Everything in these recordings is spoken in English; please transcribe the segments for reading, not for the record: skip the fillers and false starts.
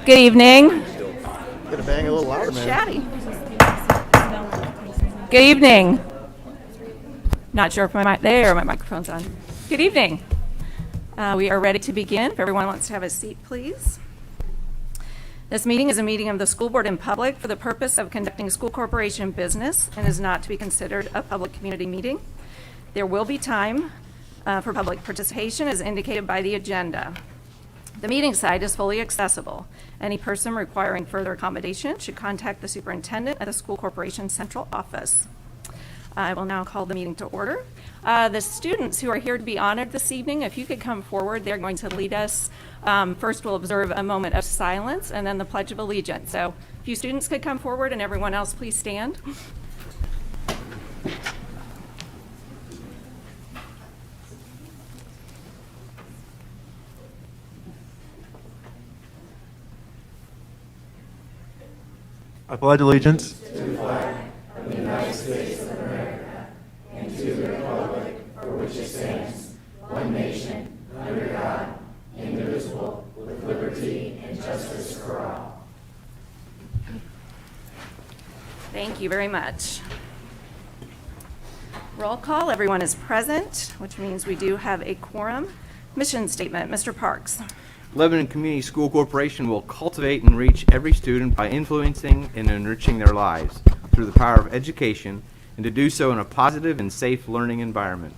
Good evening. Gonna bang a little louder, man. Chatty. Good evening. Not sure if my microphone's on. Good evening. We are ready to begin. If everyone wants to have a seat, please. This meeting is a meeting of the school board in public for the purpose of conducting school corporation business and is not to be considered a public community meeting. There will be time for public participation as indicated by the agenda. The meeting site is fully accessible. Any person requiring further accommodation should contact the superintendent at the school corporation central office. I will now call the meeting to order. The students who are here to be honored this evening, if you could come forward, they're going to lead us. First, we'll observe a moment of silence and then the Pledge of Allegiance. So if you students could come forward and everyone else please stand. I pledge allegiance to the flag of the United States of America and to the republic for which it stands, one nation, under God, indivisible, with liberty and justice for all. Thank you very much. Roll call. Everyone is present, which means we do have a quorum. Mission statement, Mr. Parks. Lebanon Community School Corporation will cultivate and reach every student by influencing and enriching their lives through the power of education, and to do so in a positive and safe learning environment.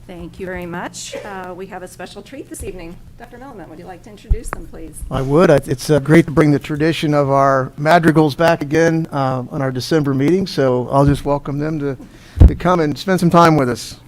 Thank you very much. We have a special treat this evening. Dr. Milliman, would you like to introduce them, please? I would. It's great to bring the tradition of our madrigals back again on our December meeting, so I'll just welcome them to come and spend some time with us.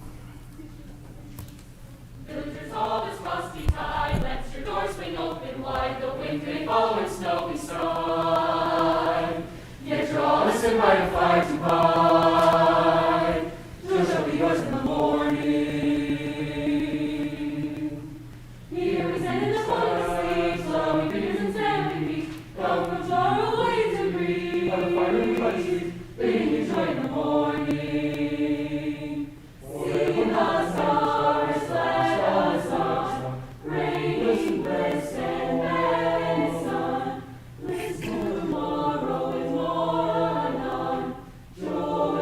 Joy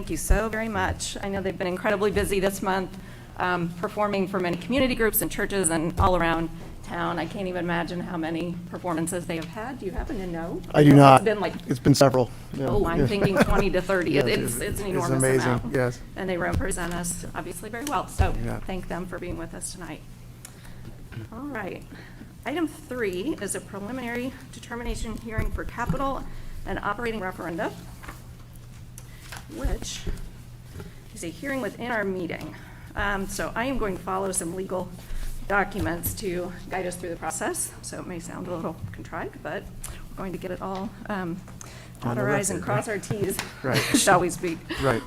thank you so very much. I know they've been incredibly busy this month, performing for many community groups and churches and all around town. I can't even imagine how many performances they have had. Do you happen to know? I do not. It's been like, It's been several. Yeah. oh, I'm Yeah. thinking 20 to 30. Yes, It's an enormous amazing, amount. yes. And they represent us obviously very well. So Yeah. thank them for being with us tonight. All right. Item 3 is a preliminary determination hearing for capital and operating referenda, which is a hearing within our meeting. So I am going to follow some legal documents to guide us through the process. So it may sound a little contrived, but we're going to get it all dot our i's and record, cross our t's, Right. shall we speak. Right.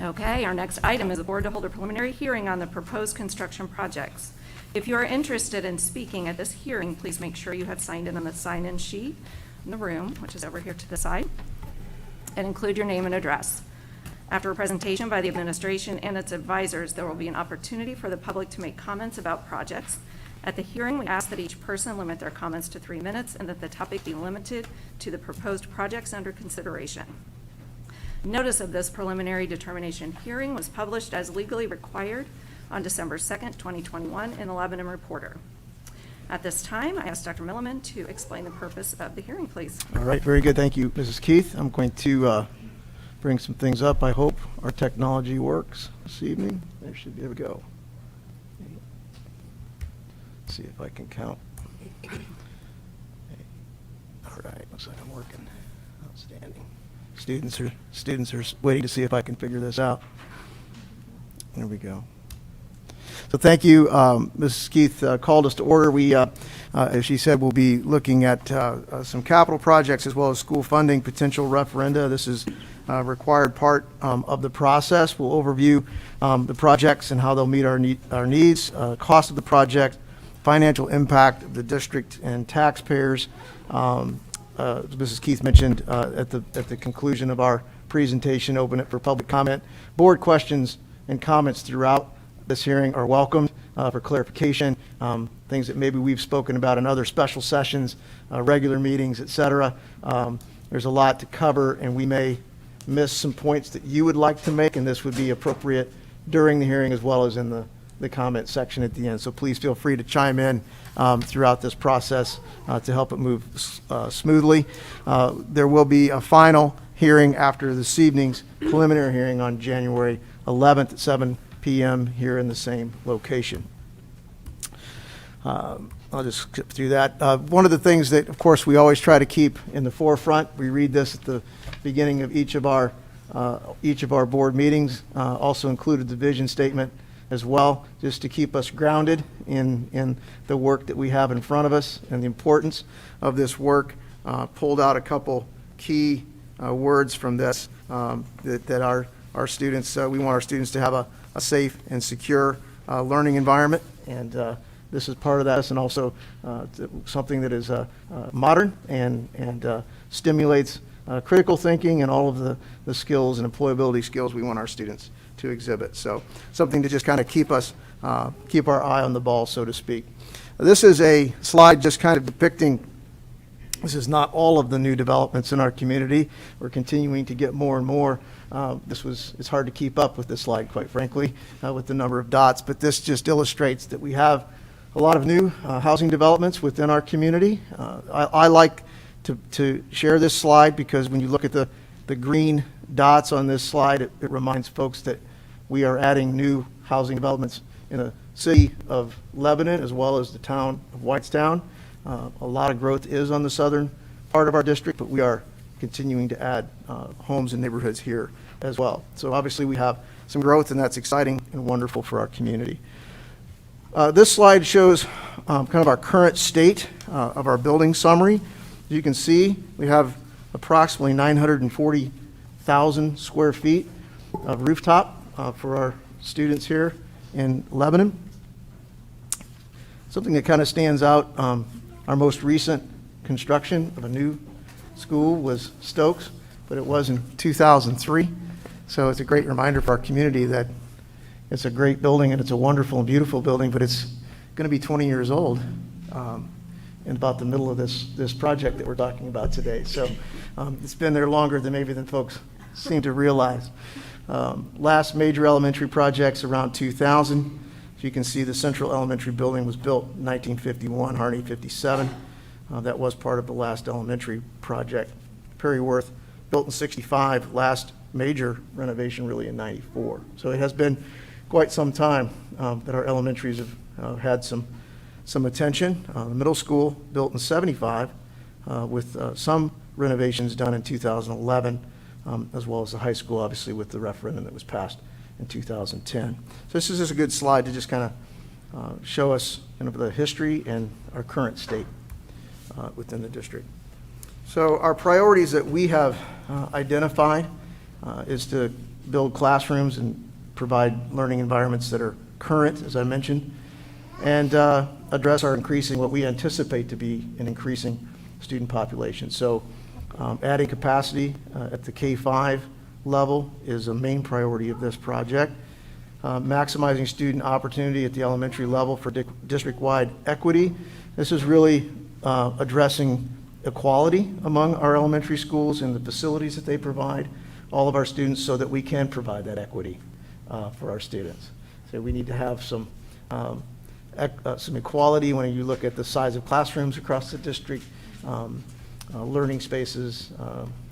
Okay, our next item is the board to hold a preliminary hearing on the proposed construction projects. If you are interested in speaking at this hearing, please make sure you have signed in on the sign-in sheet in the room, which is over here to the side, and include your name and address. After a presentation by the administration and its advisors, there will be an opportunity for the public to make comments about projects. At the hearing, we ask that each person limit their comments to 3 minutes and that the topic be limited to the proposed projects under consideration. Notice of this preliminary determination hearing was published as legally required on December 2nd, 2021 in the Lebanon Reporter. At this time, I ask Dr. Milliman to explain the purpose of the hearing, please. All right, very good. Thank you, Mrs. Keith. I'm going to bring some things up. I hope our technology works this evening. There should be, there we go. Let's see if I can count. All right, looks like I'm working. Outstanding. Students are waiting to see if I can figure this out. There we go. So thank you. Mrs. Keith called us to order. We, as she said, we'll be looking at some capital projects as well as school funding potential referenda. This is a required part of the process. We'll overview the projects and how they'll meet our needs, cost of the project, financial impact of the district and taxpayers. As Mrs. Keith mentioned at the conclusion of our presentation, open it for public comment. Board questions and comments throughout this hearing are welcomed for clarification, things that maybe we've spoken about in other special sessions, regular meetings, et cetera. There's a lot to cover, and we may miss some points that you would like to make, and this would be appropriate during the hearing as well as in the comment section at the end. So please feel free to chime in throughout this process to help it move smoothly. There will be a final hearing after this evening's preliminary hearing on January 11th at 7 p.m. here in the same location. I'll just skip through that. One of the things that, of course, we always try to keep in the forefront, we read this at the beginning of each of our board meetings, also included the vision statement as well, just to keep us grounded in the work that we have in front of us and the importance of this work. Pulled out a couple key words from this that our students, we want our students to have a safe and secure learning environment, and this is part of that, and also something that is modern and stimulates critical thinking and all of the skills and employability skills we want our students to exhibit. So something to just kind of keep our eye on the ball, so to speak. This is a slide just kind of depicting, this is not all of the new developments in our community. We're continuing to get more and more. It's hard to keep up with this slide, quite frankly, with the number of dots, but this just illustrates that we have a lot of new housing developments within our community. I like to share this slide because when you look at the green dots on this slide, it reminds folks that we are adding new housing developments in the city of Lebanon as well as the town of Whitestown. A lot of growth is on the southern part of our district, but we are continuing to add homes and neighborhoods here as well. So obviously we have some growth, and that's exciting and wonderful for our community. This slide shows kind of our current state of our building summary. As you can see, we have approximately 940,000 square feet of rooftop for our students here in Lebanon. Something that kind of stands out, our most recent construction of a new school was Stokes, but it was in 2003. So it's a great reminder for our community that it's a great building and it's a wonderful and beautiful building, but it's going to be 20 years old in about the middle of this project that we're talking about today. So it's been there longer than maybe than folks seem to realize. Last major elementary projects around 2000. As you can see, the Central Elementary building was built in 1951, Harney 57. That was part of the last elementary project. Perry Worth, built in 65, last major renovation really in 94. So it has been quite some time that our elementaries have had some attention. The middle school, built in 75, with some renovations done in 2011, as well as the high school, obviously, with the referendum that was passed in 2010. So this is just a good slide to just kind of show us the history and our current state within the district. So our priorities that we have identified is to build classrooms and provide learning environments that are current, as I mentioned, and address our what we anticipate to be an increasing student population. So adding capacity at the K-5 level is a main priority of this project. Maximizing student opportunity at the elementary level for district-wide equity. This is really addressing equality among our elementary schools and the facilities that they provide all of our students so that we can provide that equity for our students. So we need to have some equality when you look at the size of classrooms across the district, learning spaces,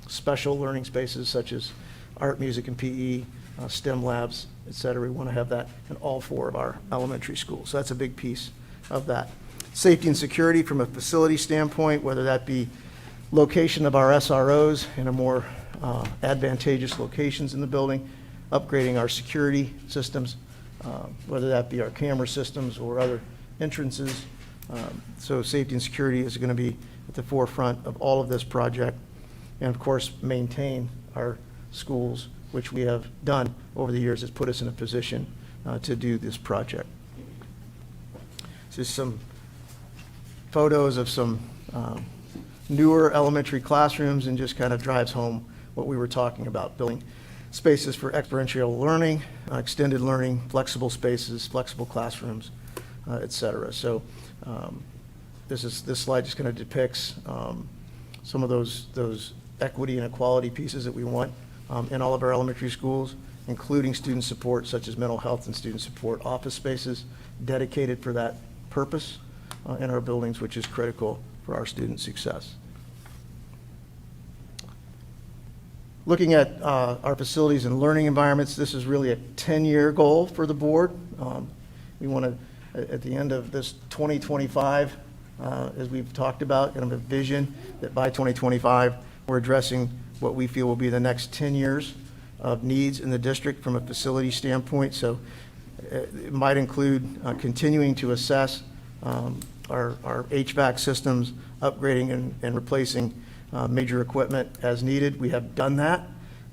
special learning spaces such as art, music, and PE, STEM labs, et cetera. We want to have that in all 4 of our elementary schools. So that's a big piece of that. Safety and security from a facility standpoint, whether that be location of our SROs in a more advantageous locations in the building, upgrading our security systems, whether that be our camera systems or other entrances. So safety and security is going to be at the forefront of all of this project. And of course, maintain our schools, which we have done over the years, has put us in a position to do this project. Just some photos of some newer elementary classrooms and just kind of drives home what we were talking about, building spaces for experiential learning, extended learning, flexible spaces, flexible classrooms, et cetera. So this slide just kind of depicts some of those equity and equality pieces that we want in all of our elementary schools, including student support such as mental health and student support office spaces dedicated for that purpose in our buildings, which is critical for our student success. Looking at our facilities and learning environments, this is really a 10-year goal for the board. We want to, at the end of this 2025, as we've talked about, kind of a vision that by 2025, we're addressing what we feel will be the next 10 years of needs in the district from a facility standpoint. So it might include continuing to assess our HVAC systems, upgrading and replacing major equipment as needed. We have done that,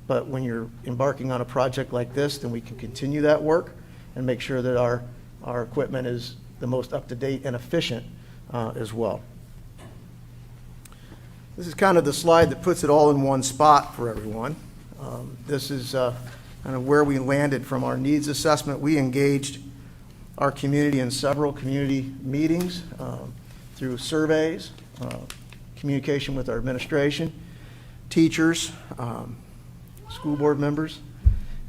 but when you're embarking on a project like this, then we can continue that work and make sure that our equipment is the most up-to-date and efficient as well. This is kind of the slide that puts it all in one spot for everyone. This is kind of where we landed from our needs assessment. We engaged our community in several community meetings through surveys, communication with our administration, teachers, school board members,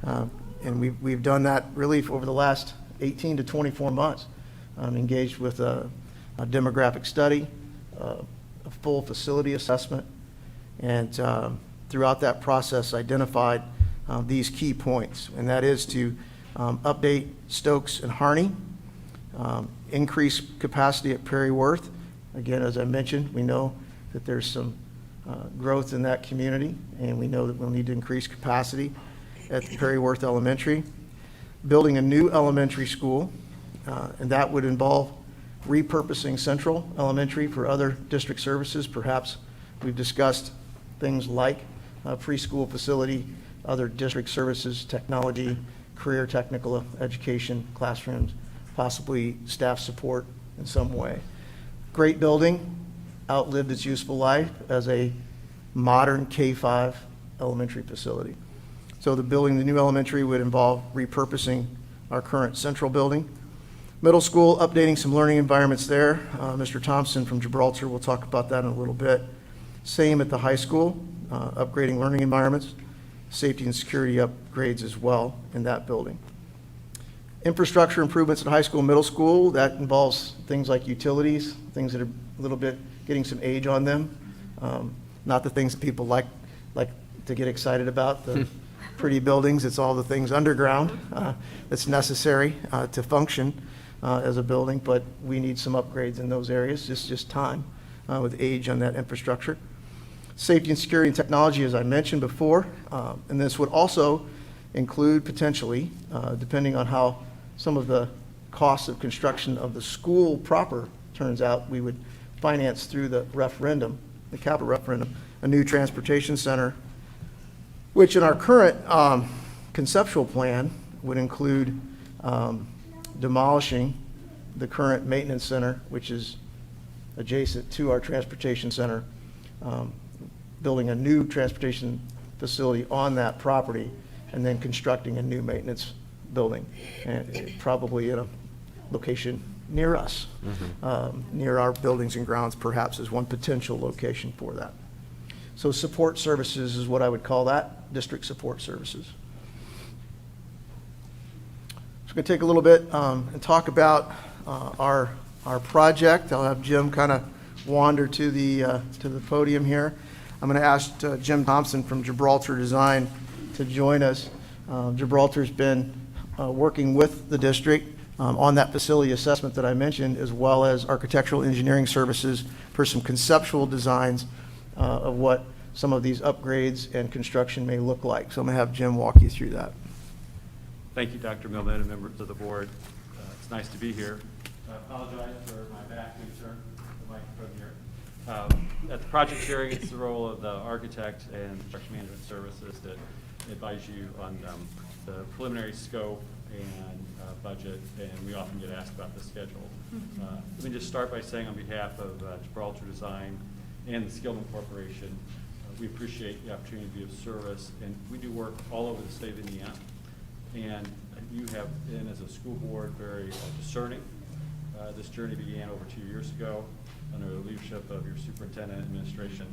and we've done that really over the last 18 to 24 months. Engaged with a demographic study, a full facility assessment, and throughout that process identified these key points, and that is to update Stokes and Harney, increase capacity at Perry Worth. Again, as I mentioned, we know that there's some growth in that community, and we know that we'll need to increase capacity at Perry Worth Elementary. Building a new elementary school, and that would involve repurposing Central Elementary for other district services. Perhaps we've discussed things like preschool facility, other district services, technology, career technical education, classrooms, possibly staff support in some way. Great building, outlived its useful life as a modern K-5 elementary facility. So the building, the new elementary, would involve repurposing our current central building. Middle school, updating some learning environments there. Mr. Thompson from Gibraltar will talk about that in a little bit. Same at the high school, upgrading learning environments. safety and security upgrades as well in that building. Infrastructure improvements at high school and middle school, that involves things like utilities, things that are a little bit getting some age on them. Not the things that people like to get excited about, the pretty buildings. It's all the things underground that's necessary to function as a building, but we need some upgrades in those areas. It's just time with age on that infrastructure. Safety and security and technology, as I mentioned before, and this would also include potentially, depending on how some of the costs of construction of the school proper turns out, we would finance through the referendum, the capital referendum, a new transportation center, which in our current conceptual plan would include demolishing the current maintenance center, which is adjacent to our transportation center, building a new transportation facility on that property, and then constructing a new maintenance building, and probably in a location near us, near our buildings and grounds, perhaps as one potential location for that. So support services is what I would call that, district support services. So we're going to take a little bit and talk about our project. I'll have Jim kind of wander to the podium here. I'm going to ask Jim Thompson from Gibraltar Design to join us. Gibraltar's been working with the district on that facility assessment that I mentioned, as well as architectural engineering services for some conceptual designs of what some of these upgrades and construction may look like. So I'm going to have Jim walk you through that. Thank you, Dr. Millman and members of the board. It's nice to be here. I apologize for my back being turned, the microphone here. At the project hearing, it's the role of the architect and construction management services that advise you on the preliminary scope and budget, and we often get asked about the schedule. Let me just start by saying on behalf of Gibraltar Design and the Skillman Corporation, we appreciate the opportunity to be of service, and we do work all over the state of Indiana. And you have been, as a school board, very discerning. This journey began over 2 years ago under the leadership of your superintendent and administration.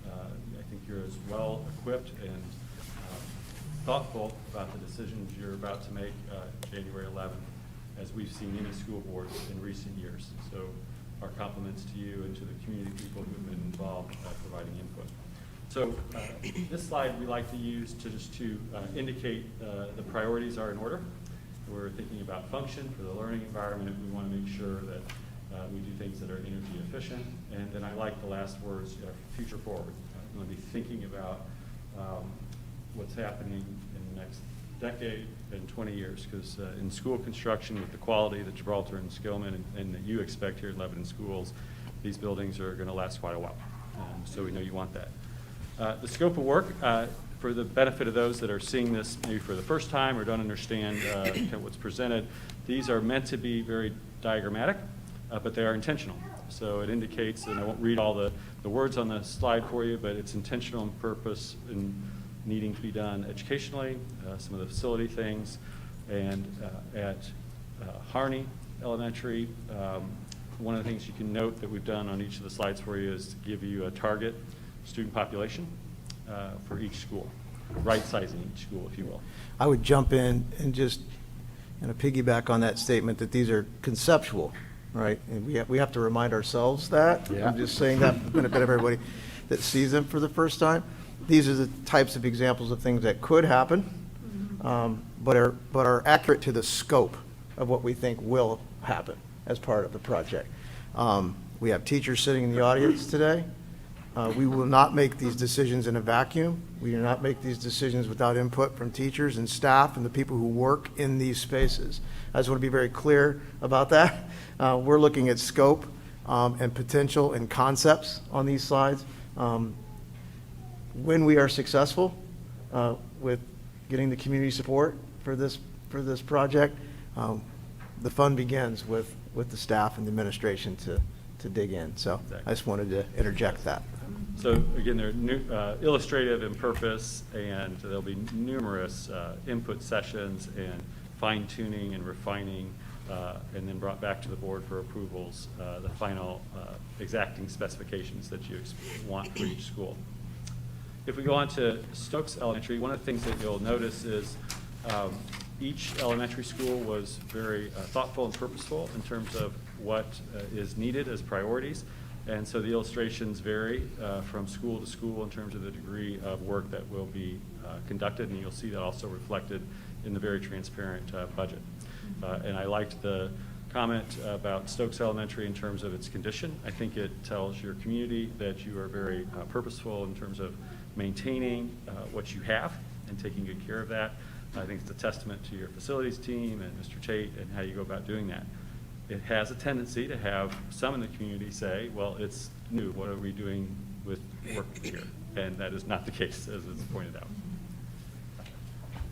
I think you're as well equipped and thoughtful about the decisions you're about to make January 11th, as we've seen many school boards in recent years. So our compliments to you and to the community people who have been involved providing input. So this slide we like to use to just to indicate the priorities are in order. We're thinking about function for the learning environment. We want to make sure that we do things that are energy efficient. And then I like the last words, future forward. We want to be thinking about what's happening in the next decade and 20 years, because in school construction, with the quality that Gibraltar and Skillman and that you expect here at Lebanon Schools, these buildings are going to last quite a while. So we know you want that. The scope of work, for the benefit of those that are seeing this maybe for the first time or don't understand kind of what's presented, these are meant to be very diagrammatic, but they are intentional. So it indicates, and I won't read all the words on the slide for you, but it's intentional in purpose and needing to be done educationally, some of the facility things, and at Harney Elementary, one of the things you can note that we've done on each of the slides for you is to give you a target student population for each school, right-sizing each school, if you will. I would jump in and just piggyback on that statement that these are conceptual, right? And we have to remind ourselves that. Yeah. I'm just saying that for the benefit of everybody that sees them for the first time. These are the types of examples of things that could happen, but are accurate to the scope of what we think will happen as part of the project. We have teachers sitting in the audience today. We will not make these decisions in a vacuum. We do not make these decisions without input from teachers and staff and the people who work in these spaces. I just want to be very clear about that. We're looking at scope and potential and concepts on these slides. When we are successful with getting the community support for this project, the fun begins with the staff and the administration to dig in. So Exactly. I just wanted to interject that. So again, they're illustrative in purpose, and there'll be numerous input sessions and fine-tuning and refining, and then brought back to the board for approvals, the final exacting specifications that you want for each school. If we go on to Stokes Elementary, one of the things that you'll notice is each elementary school was very thoughtful and purposeful in terms of what is needed as priorities. And so the illustrations vary from school to school in terms of the degree of work that will be conducted, and you'll see that also reflected in the very transparent budget. And I liked the comment about Stokes Elementary in terms of its condition. I think it tells your community that you are very purposeful in terms of maintaining what you have and taking good care of that. I think it's a testament to your facilities team and Mr. Tate and how you go about doing that. It has a tendency to have some in the community say, well, it's new, what are we doing with work here? And that is not the case, as it's pointed out.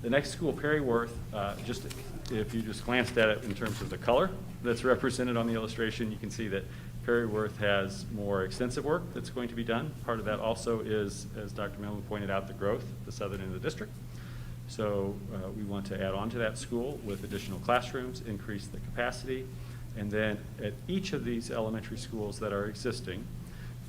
The next school, Perryworth, just if you just glanced at it in terms of the color that's represented on the illustration, you can see that Perryworth has more extensive work that's going to be done. Part of that also is, as Dr. Millman pointed out, the growth at the southern end of the district. So we want to add on to that school with additional classrooms, increase the capacity, and then at each of these elementary schools that are existing,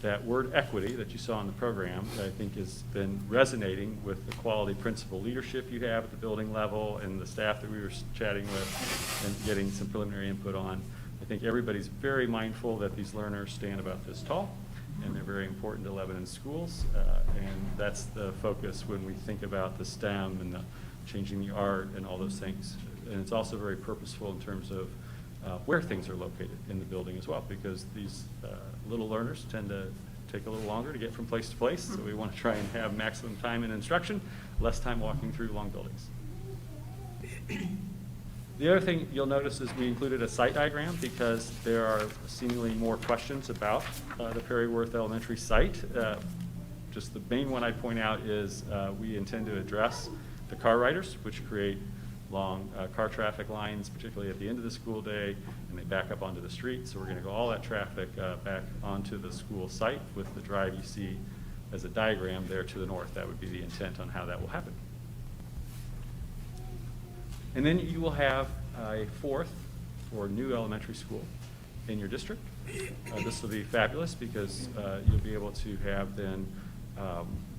that word equity that you saw in the program, I think has been resonating with the quality principal leadership you have at the building level and the staff that we were chatting with and getting some preliminary input on. I think everybody's very mindful that these learners stand about this tall, and they're very important to Lebanon schools, and that's the focus when we think about the STEM and the changing the art and all those things. And it's also very purposeful in terms of where things are located in the building as well, because these little learners tend to take a little longer to get from place to place, so we want to try and have maximum time in instruction, less time walking through long buildings. The other thing you'll notice is we included a site diagram because there are seemingly more questions about the Perryworth Elementary site. Just the main one I'd point out is we intend to address the car riders, which create long car traffic lines, particularly at the end of the school day, and they back up onto the street. So we're going to go all that traffic back onto the school site with the drive you see as a diagram there to the north. That would be the intent on how that will happen. And then you will have a fourth or new elementary school in your district. This will be fabulous because you'll be able to have then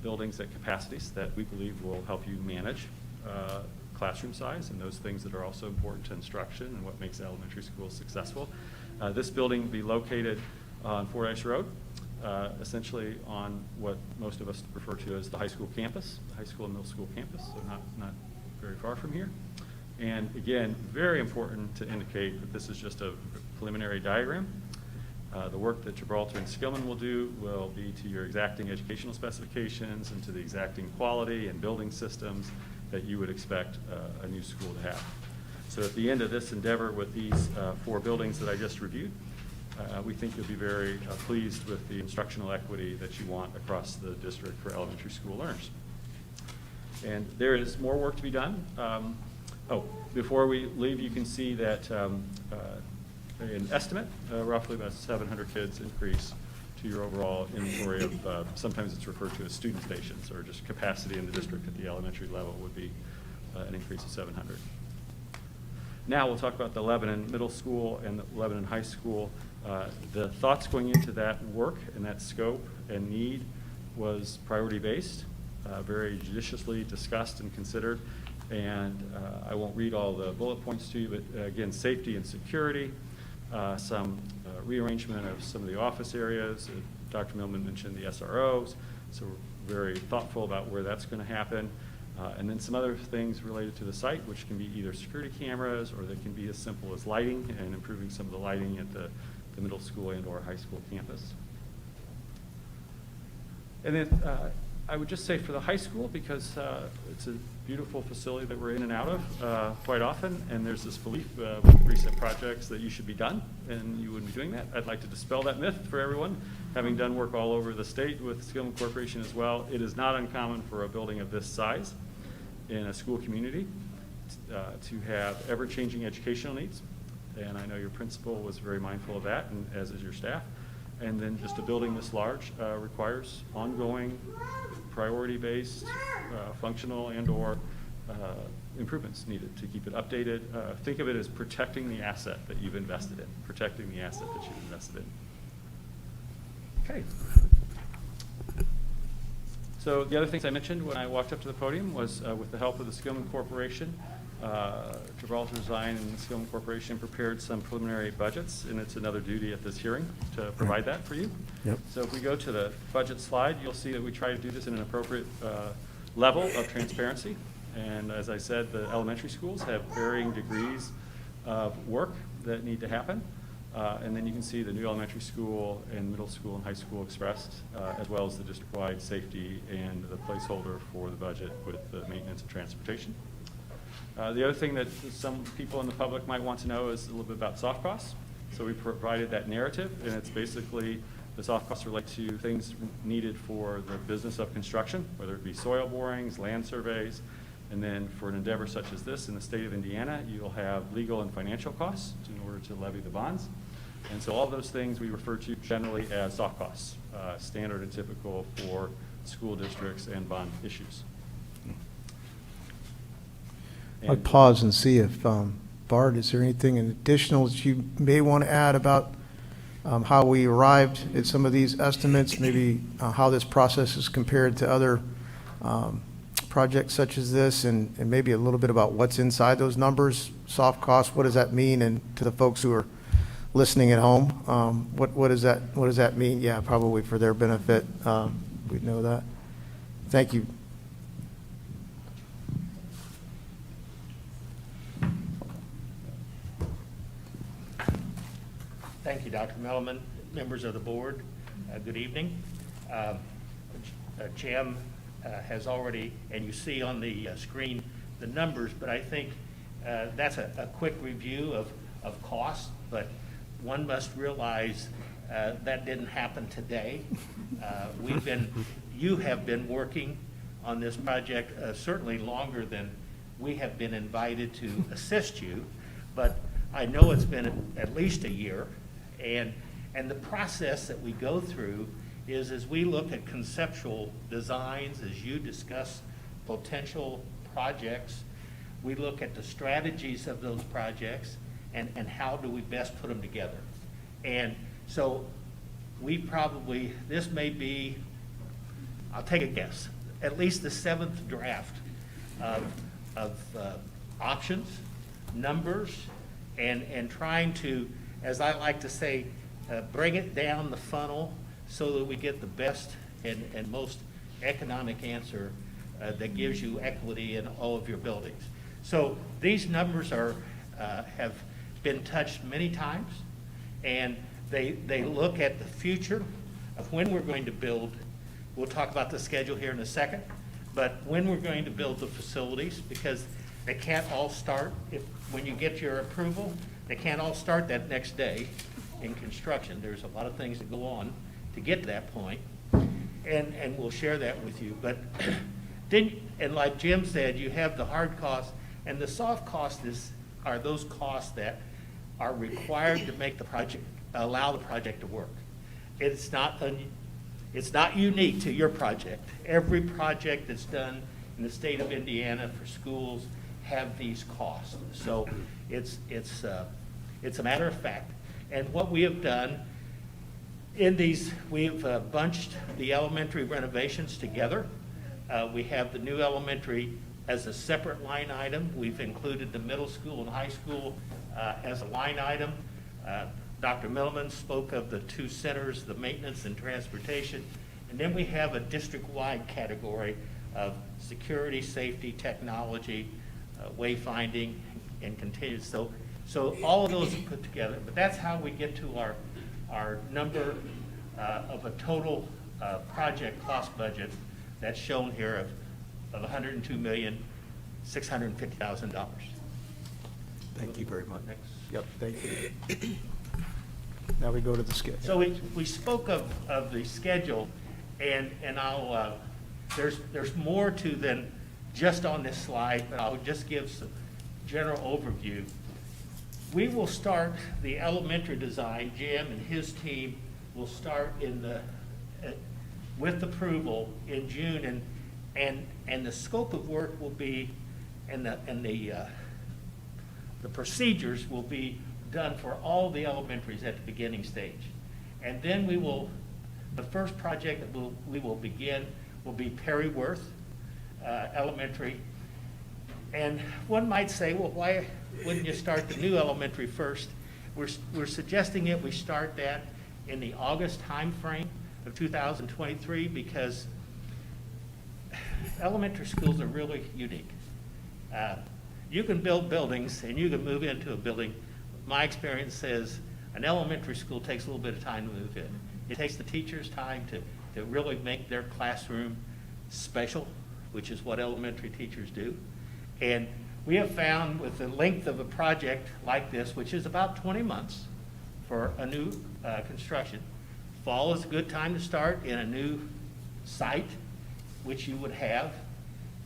buildings at capacities that we believe will help you manage classroom size and those things that are also important to instruction and what makes elementary schools successful. This building will be located on Fordyce Road, essentially on what most of us refer to as the high school campus, the high school and middle school campus, so not very far from here. And again, very important to indicate that this is just a preliminary diagram. The work that Gibraltar and Skillman will do will be to your exacting educational specifications and to the exacting quality and building systems that you would expect a new school to have. So at the end of this endeavor with these 4 buildings that I just reviewed, we think you'll be very pleased with the instructional equity that you want across the district for elementary school learners. And there is more work to be done. Before we leave, you can see that an estimate, roughly about 700 kids increase to your overall inventory of, sometimes it's referred to as student stations, or just capacity in the district at the elementary level would be an increase of 700. Now we'll talk about the Lebanon Middle School and the Lebanon High School. The thoughts going into that work and that scope and need was priority-based, very judiciously discussed and considered. And I won't read all the bullet points to you, but again, safety and security, some rearrangement of some of the office areas. Dr. Millman mentioned the SROs, so we're very thoughtful about where that's going to happen. And then some other things related to the site, which can be either security cameras or they can be as simple as lighting and improving some of the lighting at the middle school and or high school campus. And then I would just say for the high school, because it's a beautiful facility that we're in and out of quite often, and there's this belief with recent projects that you should be done, and you wouldn't be doing that. I'd like to dispel that myth for everyone. Having done work all over the state with Skillman Corporation as well, it is not uncommon for a building of this size in a school community to have ever-changing educational needs, and I know your principal was very mindful of that, and as is your staff. And then just a building this large requires ongoing, priority-based, functional and or improvements needed to keep it updated. Think of it as protecting the asset that you've invested in, protecting the asset that you've invested in. Okay. So the other things I mentioned when I walked up to the podium was with the help of the Skillman Corporation, Gibraltar Design and the Skillman Corporation prepared some preliminary budgets, and it's another duty at this hearing to provide that for you. Yep. So if we go to the budget slide, you'll see that we try to do this in an appropriate level of transparency. And as I said, the elementary schools have varying degrees of work that need to happen. And then you can see the new elementary school and middle school and high school expressed, as well as the district-wide safety and the placeholder for the budget with the maintenance and transportation. The other thing that some people in the public might want to know is a little bit about soft costs. So we provided that narrative, and it's basically the soft costs relate to things needed for the business of construction, whether it be soil borings, land surveys, and then for an endeavor such as this in the state of Indiana, you'll have legal and financial costs in order to levy the bonds. And so all those things we refer to generally as soft costs, standard and typical for school districts and bond issues. I'd pause and see if, Bart, is there anything additional that you may want to add about how we arrived at some of these estimates, maybe how this process is compared to other projects such as this, and maybe a little bit about what's inside those numbers, soft costs, what does that mean, and to the folks who are listening at home, what does that mean? Yeah, probably for their benefit, we know that. Thank you. Thank you, Dr. Milliman, members of the board. Good evening. Jim has already, and you see on the screen the numbers, but I think that's a quick review of costs, but one must realize that didn't happen today. You have been working on this project certainly longer than we have been invited to assist you, but I know it's been at least a year. And the process that we go through is as we look at conceptual designs, as you discuss potential projects, we look at the strategies of those projects and how do we best put them together. And so this may be, I'll take a guess, at least the 7th draft of options, numbers, and trying to, as I like to say, bring it down the funnel so that we get the best and most economic answer that gives you equity in all of your buildings. So these numbers have been touched many times, and they look at the future of when we're going to build. We'll talk about the schedule here in a second, but when we're going to build the facilities, because they can't all start, when you get your approval, they can't all start that next day in construction. There's a lot of things that go on to get to that point, and we'll share that with you. But and like Jim said, you have the hard costs, and the soft costs are those costs that are required to make the project, allow the project to work. It's not unique to your project. Every project that's done in the state of Indiana for schools have these costs. So it's a matter of fact. And what we have done in these, we've bunched the elementary renovations together. We have the new elementary as a separate line item. We've included the middle school and high school as a line item. Dr. Milliman spoke of the two centers, the maintenance and transportation. And then we have a district-wide category of security, safety, technology, wayfinding, and continuous. So all of those are put together, but that's how we get to our number of a total project cost budget that's shown here of $102,650,000. Thank you very much. Next. Yep, thank you. Now we go to the schedule. So we spoke of the schedule, and I'll there's more to than just on this slide, but I'll just give some general overview. We will start the elementary design. Jim and his team will start with approval in June, and the scope of work will be, and the procedures will be done for all the elementaries at the beginning stage. And then the first project that we will begin will be Perryworth Elementary. And one might say, well, why wouldn't you start the new elementary first? We're suggesting that we start that in the August timeframe of 2023 because elementary schools are really unique. You can build buildings and you can move into a building. My experience says an elementary school takes a little bit of time to move in. It takes the teachers time to really make their classroom special, which is what elementary teachers do. And we have found with the length of a project like this, which is about 20 months for a new construction, fall is a good time to start in a new site, which you would have,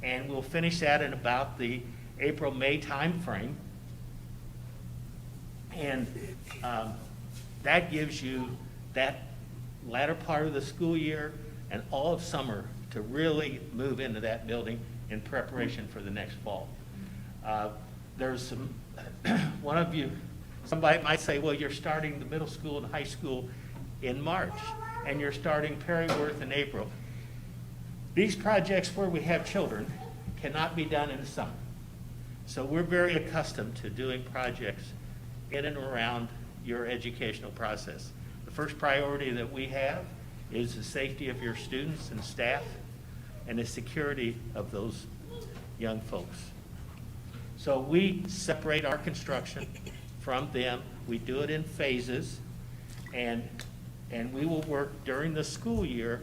and we'll finish that in about the April-May timeframe. And that gives you that latter part of the school year and all of summer to really move into that building in preparation for the next fall. There's some, one of you, somebody might say, well, you're starting the middle school and high school in March, and you're starting Perryworth in April. These projects where we have children cannot be done in the summer. So we're very accustomed to doing projects in and around your educational process. The first priority that we have is the safety of your students and staff and the security of those young folks. So we separate our construction from them. We do it in phases, and we will work during the school year,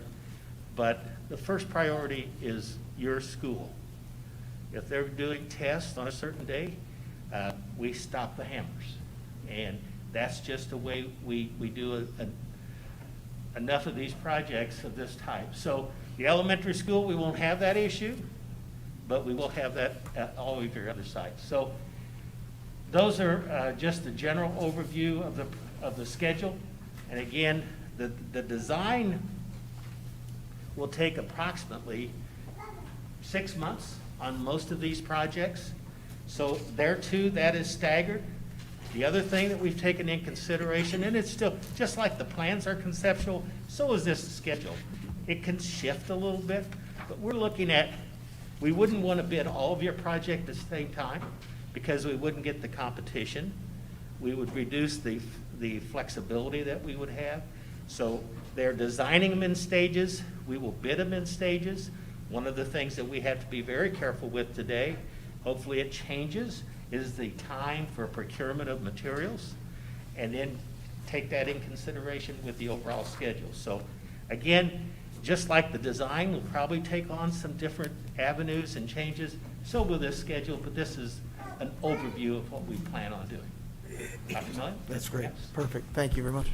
but the first priority is your school. If they're doing tests on a certain day, we stop the hammers. And that's just the way we do enough of these projects of this type. So the elementary school, we won't have that issue, but we will have that at all of your other sites. So those are just the general overview of the schedule. And again, the design will take approximately 6 months on most of these projects. So there too, that is staggered. The other thing that we've taken in consideration, and it's still, just like the plans are conceptual, so is this schedule. It can shift a little bit, but we're looking at, we wouldn't want to bid all of your project at the same time because we wouldn't get the competition. We would reduce the flexibility that we would have. So they're designing them in stages. We will bid them in stages. One of the things that we have to be very careful with today, hopefully it changes, is the time for procurement of materials, and then take that in consideration with the overall schedule. So again, just like the design will probably take on some different avenues and changes, so will this schedule, but this is an overview of what we plan on doing. Dr. Millian? That's great. Yes. Perfect. Thank you very much.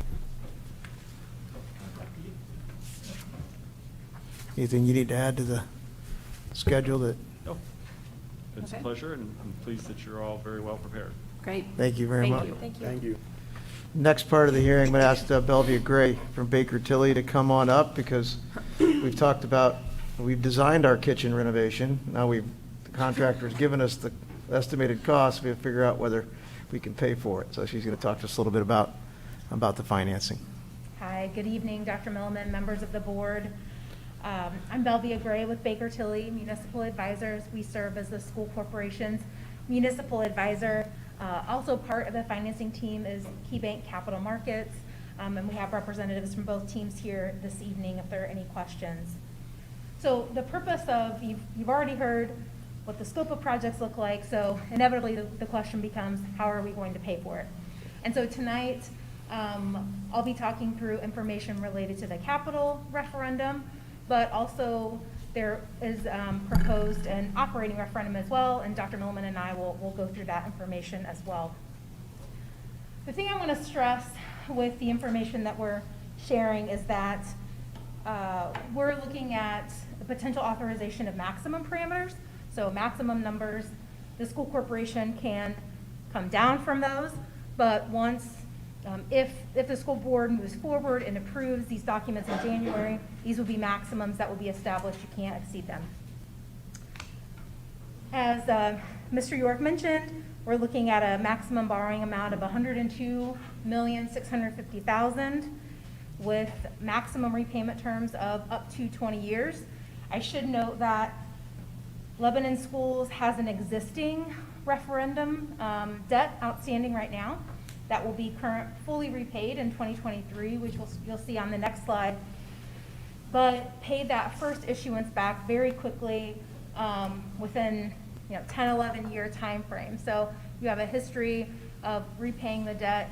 Anything you need to add to the schedule that, No, it's a Okay. pleasure, and I'm pleased that you're all very well prepared. Great. thank you very Thank much. you. Thank you. Next part of the hearing, I'm going to ask Bellevue Gray from Baker Tilly to come on up because we've talked about, we've designed our kitchen renovation. Now the contractor's given us the estimated cost. We have to figure out whether we can pay for it. So she's going to talk to us a little bit about the financing. Hi, good evening, Dr. Milliman, members of the board. I'm Belvia Gray with Baker Tilly Municipal Advisors. We serve as the school corporation's municipal advisor. Also part of the financing team is KeyBank Capital Markets, and we have representatives from both teams here this evening if there are any questions. So the purpose of, you've already heard what the scope of projects look like, so inevitably the question becomes, how are we going to pay for it? And so tonight, I'll be talking through information related to the capital referendum, but also there is proposed an operating referendum as well, and Dr. Milliman and I will go through that information as well. The thing I want to stress with the information that we're sharing is that we're looking at the potential authorization of maximum parameters, so maximum numbers. The school corporation can come down from those, but once if the school board moves forward and approves these documents in January, these will be maximums that will be established. You can't exceed them. As Mr. York mentioned, we're looking at a maximum borrowing amount of $102,650,000 with maximum repayment terms of up to 20 years. I should note that Lebanon Schools has an existing referendum debt outstanding right now that will be fully repaid in 2023, which you'll see on the next slide, but paid that first issuance back very quickly within 10, 11 year time frame. So you have a history of repaying the debt,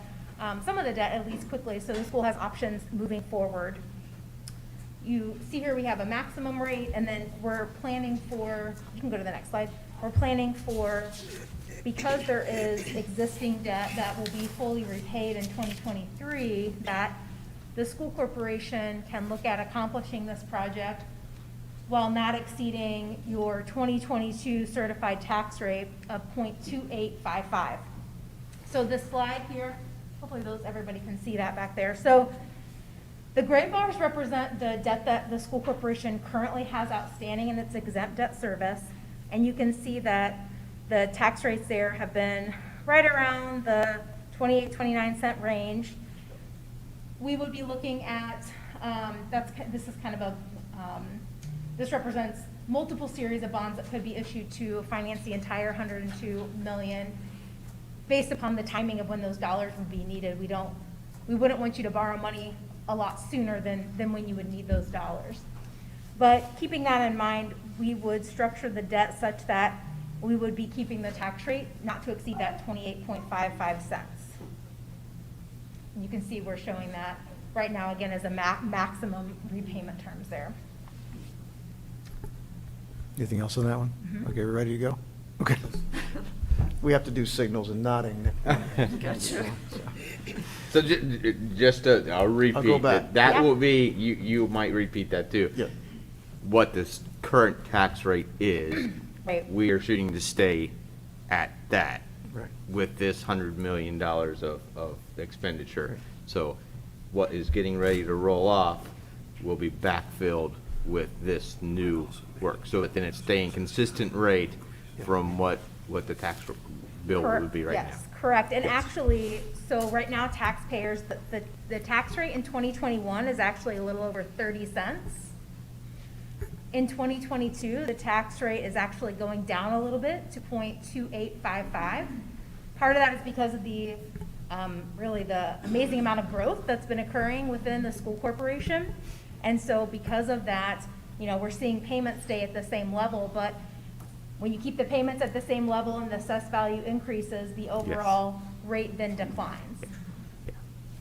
some of the debt at least quickly, so the school has options moving forward. You see here we have a maximum rate, and then we're planning for, you can go to the next slide, we're planning for, because there is existing debt that will be fully repaid in 2023, that the school corporation can look at accomplishing this project while not exceeding your 2022 certified tax rate of 0.2855. So this slide here, hopefully everybody can see that back there. So the gray bars represent the debt that the school corporation currently has outstanding in its exempt debt service. And you can see that the tax rates there have been right around the 28-29 cent range. We would be looking at, this is kind of a, this represents multiple series of bonds that could be issued to finance the entire $102 million based upon the timing of when those dollars would be needed. We wouldn't want you to borrow money a lot sooner than when you would need those dollars. But keeping that in mind, we would structure the debt such that we would be keeping the tax rate not to exceed that 28.55 cents. And you can see we're showing that right now again as a maximum repayment terms there. Anything else on that one? Okay, we're ready to go? Okay. We have to do signals and nodding. Gotcha. So just I'll repeat. I'll go back. That Yeah. will be, you might repeat that too. Yeah. What this current tax rate is, Right. we are shooting to stay at that. Right. With this $100 million of expenditure. So what is getting ready to roll off will be backfilled with this new work. So that then it's staying consistent rate from what the tax bill would be right now. Yes, correct. And actually, so right now taxpayers, the tax rate in 2021 is actually a little over 30 cents. In 2022, the tax rate is actually going down a little bit to 0.2855. Part of that is because of the, really the amazing amount of growth that's been occurring within the school corporation. And so because of that, we're seeing payments stay at the same level, but when you keep the payments at the same level and the assessed value increases, the overall rate then declines.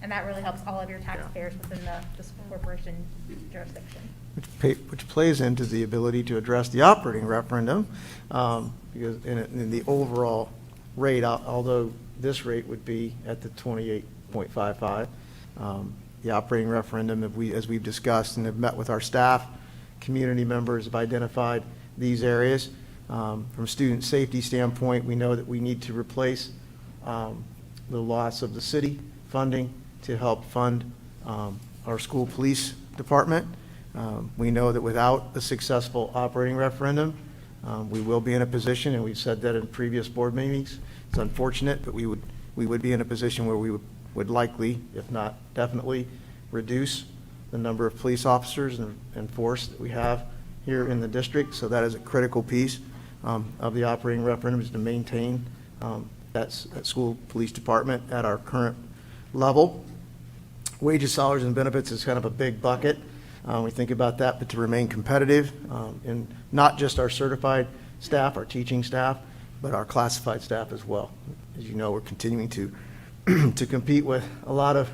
And that really helps all of your taxpayers within the school corporation jurisdiction. Which plays into the ability to address the operating referendum, because in the overall rate, although this rate would be at the 28.55, the operating referendum, as we've discussed and have met with our staff, community members have identified these areas. From a student safety standpoint, we know that we need to replace the loss of the city funding to help fund our school police department. We know that without a successful operating referendum, we will be in a position, and we've said that in previous board meetings, it's unfortunate, but we would be in a position where we would likely, if not definitely, reduce the number of police officers and force that we have here in the district. So that is a critical piece of the operating referendum, is to maintain that school police department at our current level. Wages, salaries, and benefits is kind of a big bucket. We think about that, but to remain competitive in not just our certified staff, our teaching staff, but our classified staff as well. As you know, we're continuing to to compete with a lot of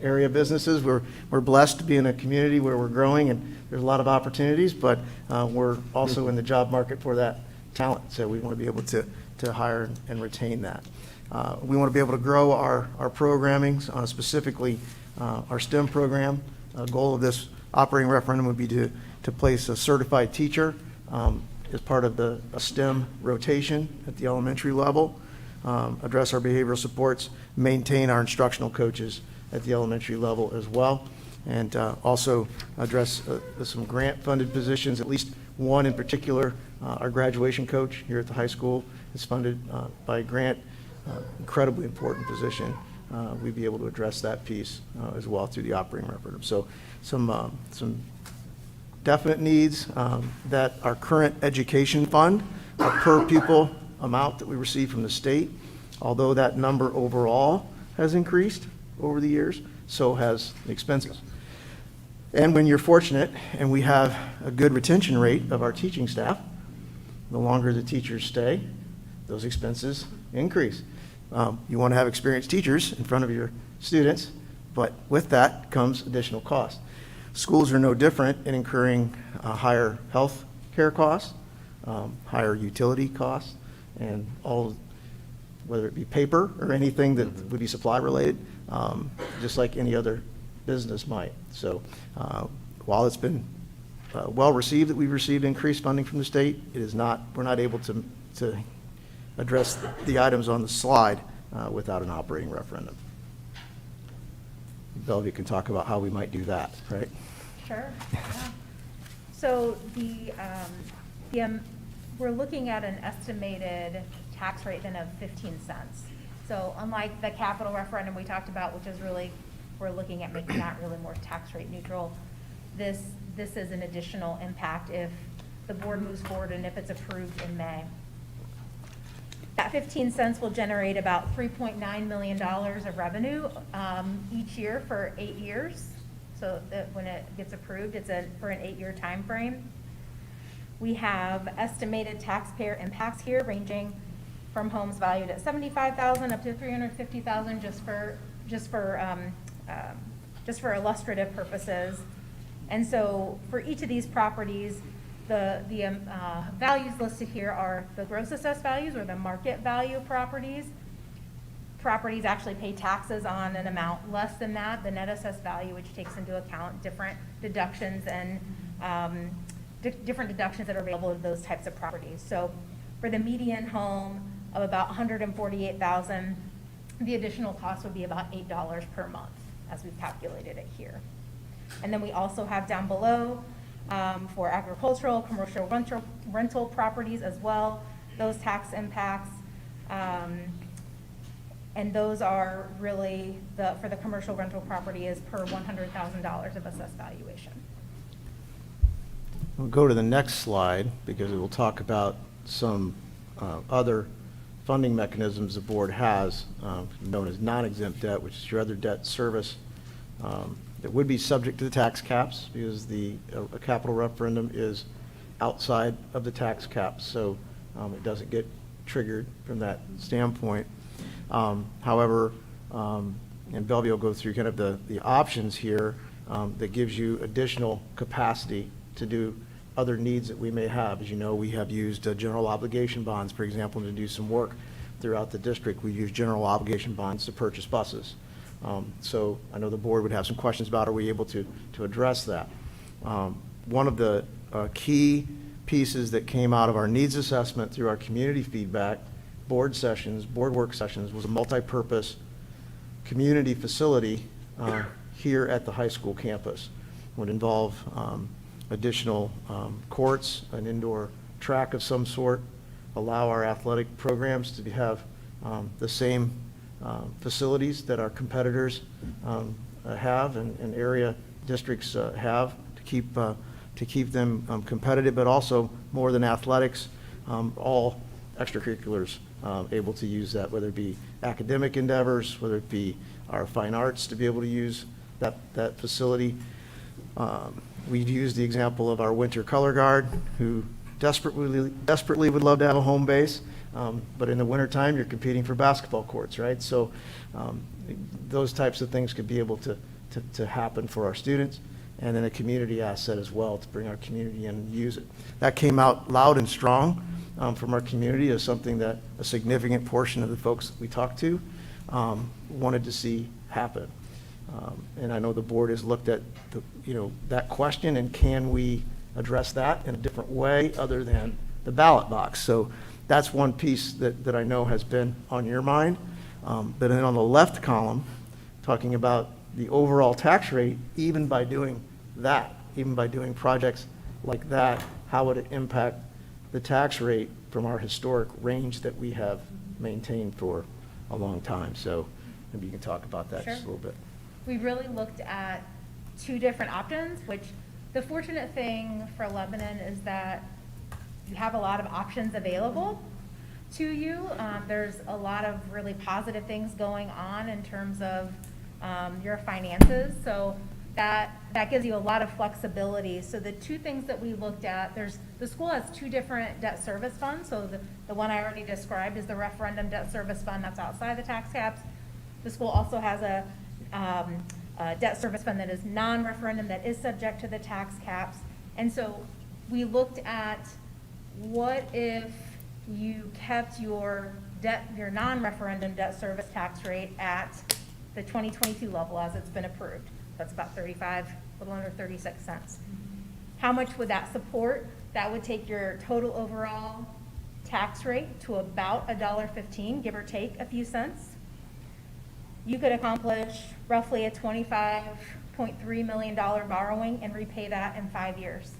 area businesses. We're blessed to be in a community where we're growing and there's a lot of opportunities, but we're also in the job market for that talent. So we want to be able to hire and retain that. We want to be able to grow our programming, specifically our STEM program. A goal of this operating referendum would be to place a certified teacher as part of a STEM rotation at the elementary level, address our behavioral supports, maintain our instructional coaches at the elementary level as well, and also address some grant-funded positions, at least one in particular. Our graduation coach here at the high school is funded by a grant, incredibly important position. We'd be able to address that piece as well through the operating referendum. So some definite needs, that our current education fund, our per pupil amount that we receive from the state, although that number overall has increased over the years, so has the expenses. And when you're fortunate and we have a good retention rate of our teaching staff, the longer the teachers stay, those expenses increase. You want to have experienced teachers in front of your students, but with that comes additional cost. Schools are no different in incurring higher health care costs, higher utility costs, and all, whether it be paper or anything that would be supply related, just like any other business might. So while it's been well received that we've received increased funding from the state, it is not, we're not able to address the items on the slide without an operating referendum. Bellevue can talk about how we might do that, right? Sure. Yeah. So we're looking at an estimated tax rate then of 15 cents. So unlike the capital referendum we talked about, which is really, we're looking at making that really more tax rate neutral, this is an additional impact if the board moves forward and if it's approved in May. That 15 cents will generate about $3.9 million of revenue each year for 8 years. So that when it gets approved, it's for an 8-year time frame. We have estimated taxpayer impacts here ranging from homes valued at $75,000 up to $350,000 just for illustrative purposes. And so for each of these properties, the values listed here are the gross assessed values or the market value properties. Properties actually pay taxes on an amount less than that, the net assessed value, which takes into account different deductions and different deductions that are available to those types of properties. So for the median home of about $148,000, the additional cost would be about $8 per month, as we've calculated it here. And then we also have down below for agricultural, commercial rental properties as well, those tax impacts. And those are really, for the commercial rental property is per $100,000 of assessed valuation. We'll go to the next slide because it will talk about some other funding mechanisms the board has, known as non-exempt debt, which is your other debt service. It would be subject to the tax caps because a capital referendum is outside of the tax caps, so it doesn't get triggered from that standpoint. However, and Bellevue will go through kind of the options here that gives you additional capacity to do other needs that we may have. As you know, we have used general obligation bonds, for example, to do some work throughout the district. We use general obligation bonds to purchase buses. So I know the board would have some questions about, are we able to address that? One of the key pieces that came out of our needs assessment through our community feedback, board work sessions, was a multi-purpose community facility here at the high school campus. It would involve additional courts, an indoor track of some sort, allow our athletic programs to have the same facilities that our competitors have and area districts have to keep them competitive, but also more than athletics, all extracurriculars able to use that, whether it be academic endeavors, whether it be our fine arts to be able to use that facility. We've used the example of our winter color guard who desperately would love to have a home base. But in the wintertime, you're competing for basketball courts, right? So those types of things could be able to happen for our students, and then a community asset as well to bring our community in and use it. That came out loud and strong from our community as something that a significant portion of the folks that we talked to wanted to see happen. And I know the board has looked at that question, and can we address that in a different way other than the ballot box? So that's one piece that I know has been on your mind. But then on the left column, talking about the overall tax rate, even by doing projects like that, how would it impact the tax rate from our historic range that we have maintained for a long time? So maybe you can talk about that Sure. just a little bit. We really looked at two different options, which The fortunate thing for Lebanon is that you have a lot of options available to you. There's a lot of really positive things going on in terms of your finances. So that gives you a lot of flexibility. So the two things that we looked at, the school has two different debt service funds. So the one I already described is the referendum debt service fund that's outside the tax caps. The school also has a debt service fund that is non-referendum, that is subject to the tax caps. And so we looked at, what if you kept your non-referendum debt service tax rate at the 2022 level as it's been approved? That's about 35, a little under 36 cents. How much would that support? That would take your total overall tax rate to about $1.15, give or take a few cents. You could accomplish roughly a $25.3 million borrowing and repay that in 5 years.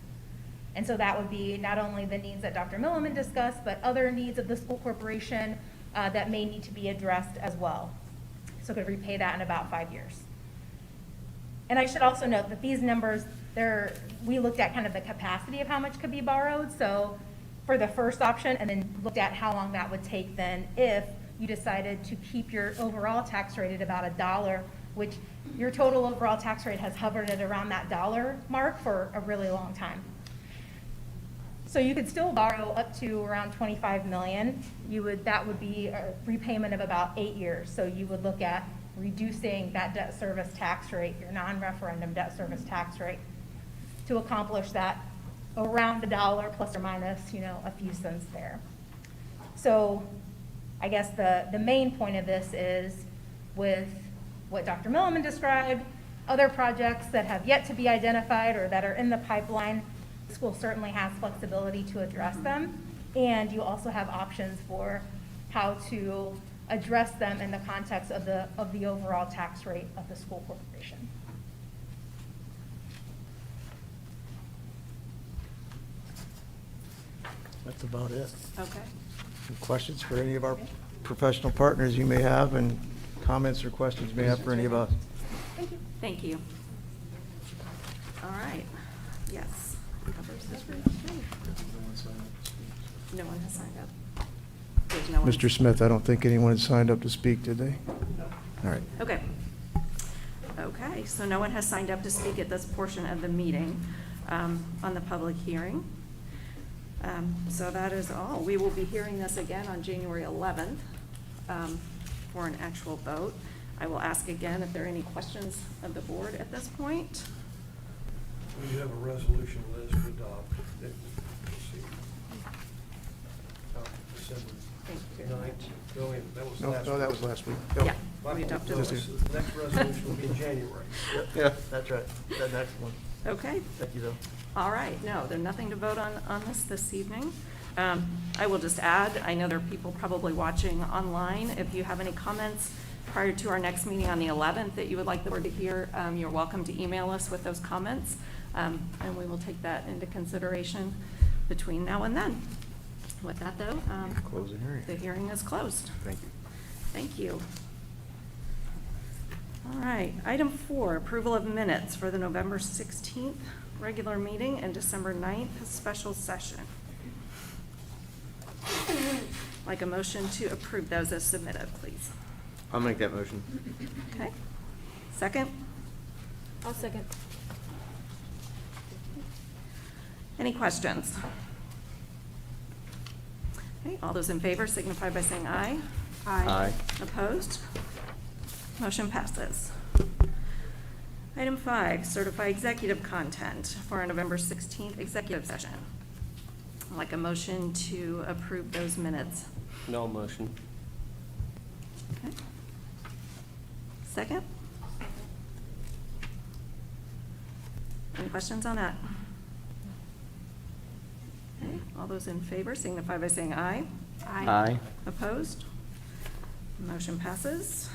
And so that would be not only the needs that Dr. Milliman discussed, but other needs of the school corporation that may need to be addressed as well. So could repay that in about 5 years. And I should also note that these numbers, we looked at kind of the capacity of how much could be borrowed. So for the first option, and then looked at how long that would take then if you decided to keep your overall tax rate at about $1, which your total overall tax rate has hovered at around that $1 mark for a really long time. So you could still borrow up to around $25 million. That would be a repayment of about 8 years. So you would look at reducing that debt service tax rate, your non-referendum debt service tax rate, to accomplish that around $1 plus or minus, a few cents there. So I guess the main point of this is, with what Dr. Milliman described, other projects that have yet to be identified or that are in the pipeline, the school certainly has flexibility to address them, and you also have options for how to address them in the context of the overall tax rate of the school corporation. That's about it. Okay. Any questions for any of our professional partners you may have, and comments or questions you may have for any of us? Thank you. Thank you. All right. Yes. No one has signed up. There's no one. Mr. Smith, I don't think anyone had signed up to speak, did they? All right. Okay. Okay, so no one has signed up to speak at this portion of the meeting on the public hearing. So that is all. We will be hearing this again on January 11th for an actual vote. I will ask again if there are any questions of the board at this point. We have a resolution list to adopt. Let's see. December Thank you. 9th. Go in. That was No, last no, that was week. last week. Yeah, My we fault. adopted No, Just it. here. The next resolution will be in January. Yeah, that's right. That next one. Okay. Thank you, though. All right, no, there's nothing to vote on this evening. I will just add, I know there are people probably watching online. If you have any comments prior to our next meeting on the 11th that you would like the board to hear, you're welcome to email us with those comments, and we will take that into consideration between now and then. With that, though, Close the hearing. the hearing is closed. Thank you. Thank you. All right, item 4, approval of minutes for the November 16th regular meeting and December 9th special session. Like a motion to approve those as submitted, please. I'll make that motion. Okay. Second? I'll second. Any questions? Okay, all those in favor signify by saying aye. Aye. Opposed? Motion passes. Item 5, certify executive content for our November 16th executive session. I'd like a motion to approve those minutes. No motion. Okay. Second? Any questions on that? Okay, all those in favor signify by saying aye. Aye. Opposed? Motion passes.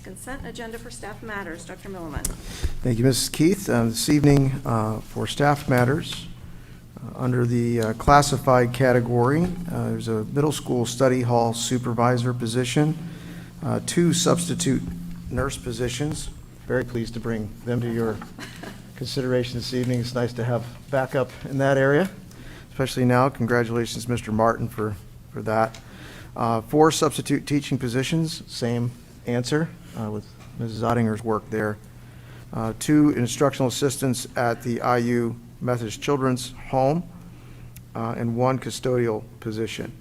Consent agenda for staff matters. Dr. Milliman. Thank you, Mrs. Keith. This evening, for staff matters, under the classified category, there's a middle school study hall supervisor position, 2 substitute nurse positions. Very pleased to bring them to your consideration this evening. It's nice to have backup in that area, especially now. Congratulations, Mr. Martin, for that. 4 substitute teaching positions, same answer with Mrs. Ottinger's work there. 2 instructional assistants at the IU Methodist Children's Home, and 1 custodial position.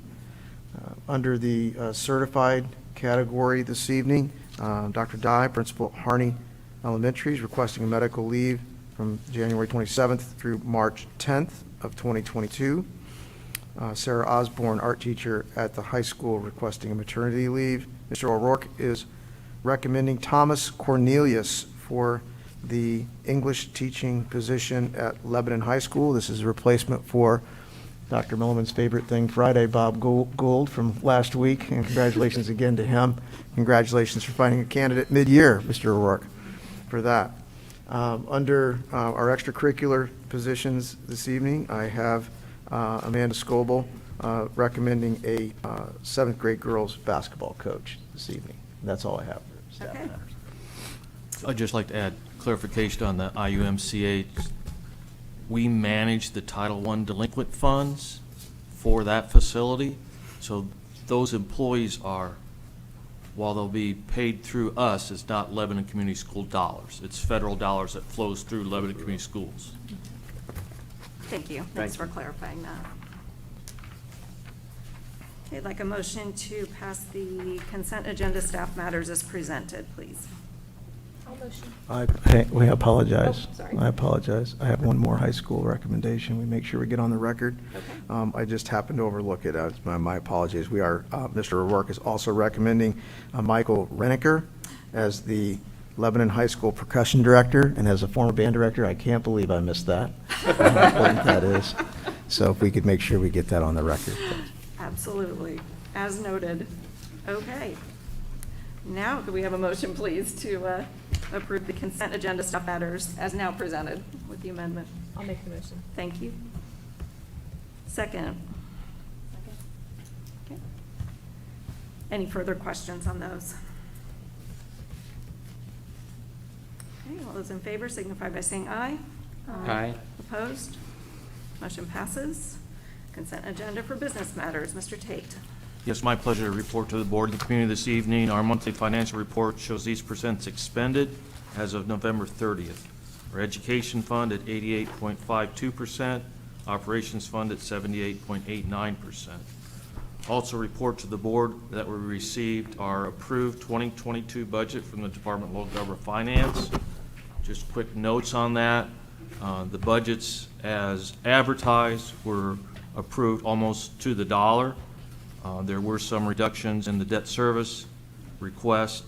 Under the certified category this evening, Dr. Dye, Principal at Harney Elementary, is requesting a medical leave from January 27th through March 10th of 2022. Sarah Osborne, art teacher at the high school, requesting a maternity leave. Mr. O'Rourke is recommending Thomas Cornelius for the English teaching position at Lebanon High School. This is a replacement for Dr. Milliman's favorite thing Friday, Bob Gould from last week, and congratulations again to him. Congratulations for finding a candidate mid-year, Mr. O'Rourke, for that. Under our extracurricular positions this evening, I have Amanda Scoble recommending a 7th grade girls basketball coach this evening. That's all I have for staff Okay. matters. I'd just like to add clarification on the IUMCA. We manage the Title I delinquent funds for that facility. So those employees are, while they'll be paid through us, it's not Lebanon Community School dollars. It's federal dollars that flows through Lebanon Community Schools. Thank you. Thanks for clarifying that. Okay, I'd like a motion to pass the consent agenda staff matters as presented, please. We apologize. Oh, sorry. I apologize. I have one more high school recommendation. We make sure we get on the record. Okay. I just happened to overlook it. My apologies. We are, Mr. O'Rourke is also recommending Michael Reniker as the Lebanon High School percussion director, and as a former band director, I can't believe I missed that. How important that is. So if we could make sure we get that on the record. Absolutely, as noted. Okay. Now, could we have a motion, please, to approve the consent agenda staff matters as now presented with the amendment? I'll make the motion. Thank you. Second. Okay. Any further questions on those? Okay, all those in favor signify by saying aye. Aye. Opposed? Motion passes. Consent agenda for business matters. Mr. Tate. Yes, my pleasure to report to the board and the community this evening. Our monthly financial report shows these percents expended as of November 30th. Our education fund at 88.52%, operations fund at 78.89%. Also report to the board that we received our approved 2022 budget from the Department of Local Government Finance. Just quick notes on that. The budgets as advertised were approved almost to the dollar. There were some reductions in the debt service request.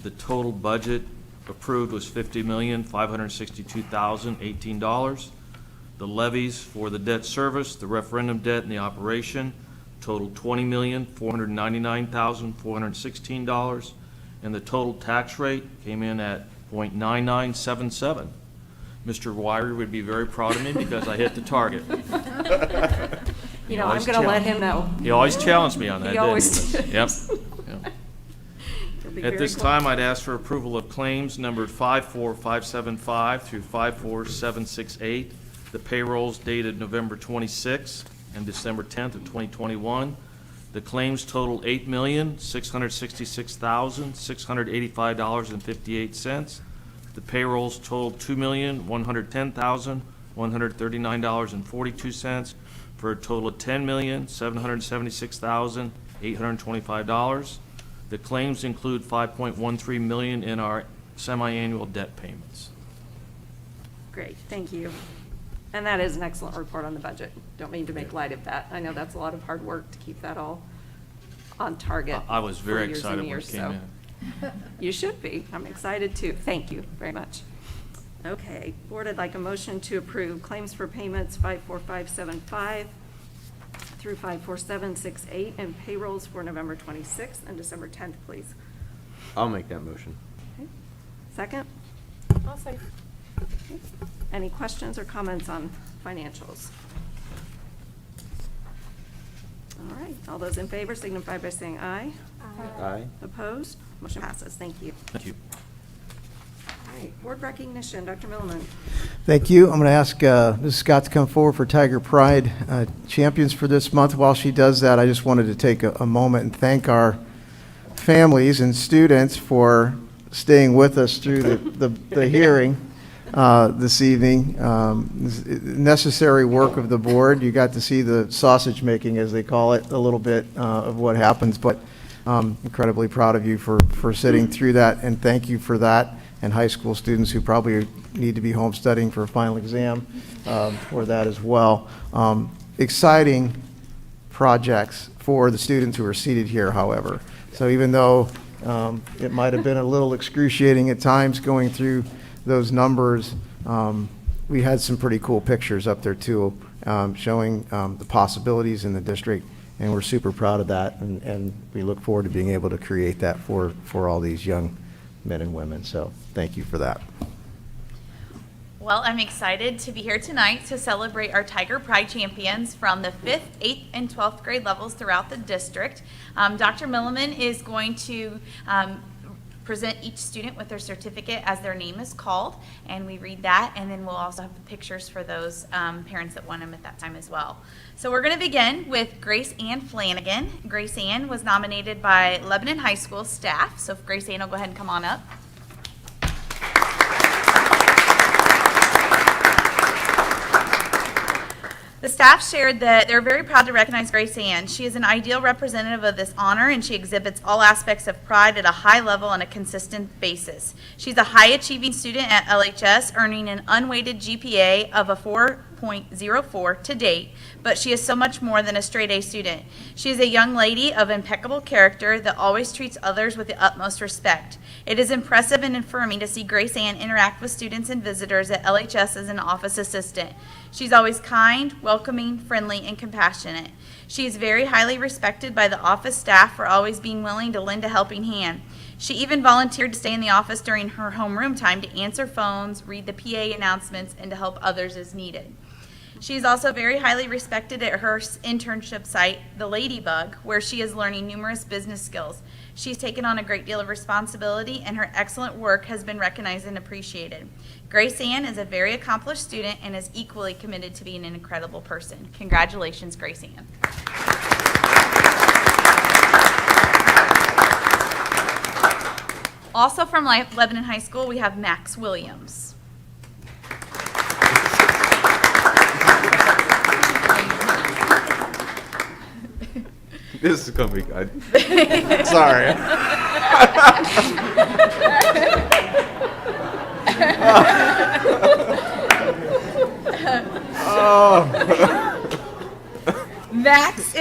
The total budget approved was $50,562,018. The levies for the debt service, the referendum debt, and the operation totaled $20,499,416, and the total tax rate came in at 0.9977. Mr. Wyrie would be very proud of me because I hit the target. You know, I'm going to let him know. He always challenged me on that, He didn't always he? does. Yep. Yep. He'll be At very this close. time, I'd ask for approval of claims numbered 54575 through 54768. The payrolls dated November 26th and December 10th of 2021. The claims total $8,666,685.58. The payrolls totaled $2,110,139.42 for a total of $10,776,825. The claims include $5.13 million in our semi-annual debt payments. Great, thank you. And that is an excellent report on the budget. Don't mean to make light of that. I know that's a lot of hard work to keep that all on target. I was very for years and excited when it years, came so. in. You should be. I'm excited too. Thank you very much. Okay, Board, I'd like a motion to approve claims for payments 54575 through 54768 and payrolls for November 26th and December 10th, please. I'll make that motion. Okay. Second? I'll second. Okay. Any questions or comments on financials? All right, all those in favor signify by saying aye. Aye. Opposed? Motion passes. Thank you. Thank you. All right, board recognition, Dr. Milliman. Thank you. I'm going to ask Ms. Scott to come forward for Tiger Pride champions for this month. While she does that, I just wanted to take a moment and thank our families and students for staying with us through the hearing this evening. Necessary work of the board. You got to see the sausage making, as they call it, a little bit of what happens, but incredibly proud of you for sitting through that, and thank you for that, and high school students who probably need to be home studying for a final exam for that as well. Exciting projects for the students who are seated here, however. So even though it might have been a little excruciating at times going through those numbers, we had some pretty cool pictures up there too, showing the possibilities in the district, and we're super proud of that, and we look forward to being able to create that for all these young men and women. So thank you for that. Well, I'm excited to be here tonight to celebrate our Tiger Pride champions from the 5th, 8th, and 12th grade levels throughout the district. Dr. Milliman is going to present each student with their certificate as their name is called, and we read that, and then we'll also have the pictures for those parents that won them at that time as well. So we're going to begin with Grace Ann Flanagan. Grace Ann was nominated by Lebanon High School staff, so if Grace Ann will go ahead and come on up. The staff shared that they're very proud to recognize Grace Ann. She is an ideal representative of this honor, and she exhibits all aspects of pride at a high level on a consistent basis. She's a high-achieving student at LHS, earning an unweighted GPA of a 4.04 to date, but she is so much more than a straight-A student. She is a young lady of impeccable character that always treats others with the utmost respect. It is impressive and affirming to see Grace Ann interact with students and visitors at LHS as an office assistant. She's always kind, welcoming, friendly, and compassionate. She is very highly respected by the office staff for always being willing to lend a helping hand. She even volunteered to stay in the office during her homeroom time to answer phones, read the PA announcements, and to help others as needed. She is also very highly respected at her internship site, the Ladybug, where she is learning numerous business skills. She's taken on a great deal of responsibility, and her excellent work has been recognized and appreciated. Grace Ann is a very accomplished student and is equally committed to being an incredible person. Congratulations, Grace Ann. Also from Lebanon High School, we have Max Williams. This is gonna be good. Sorry. Max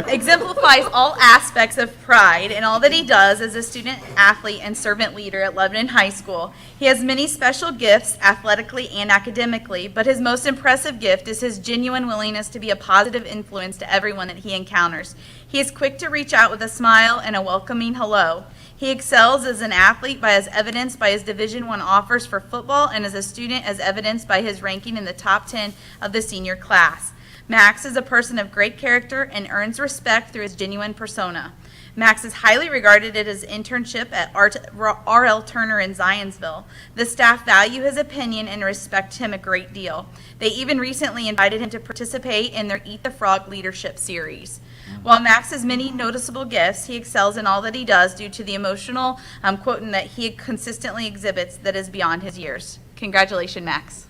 exemplifies all aspects of pride in all that he does as a student, athlete, and servant leader at Lebanon High School. He has many special gifts, athletically and academically, but his most impressive gift is his genuine willingness to be a positive influence to everyone that he encounters. He is quick to reach out with a smile and a welcoming hello. He excels as an athlete as evidenced by his Division I offers for football, and as a student as evidenced by his ranking in the top 10 of the senior class. Max is a person of great character and earns respect through his genuine persona. Max is highly regarded at his internship at R.L. Turner in Zionsville. The staff value his opinion and respect him a great deal. They even recently invited him to participate in their Eat the Frog leadership series. While Max has many noticeable gifts, he excels in all that he does due to the emotional quotient that he consistently exhibits that is beyond his years. Congratulations, Max.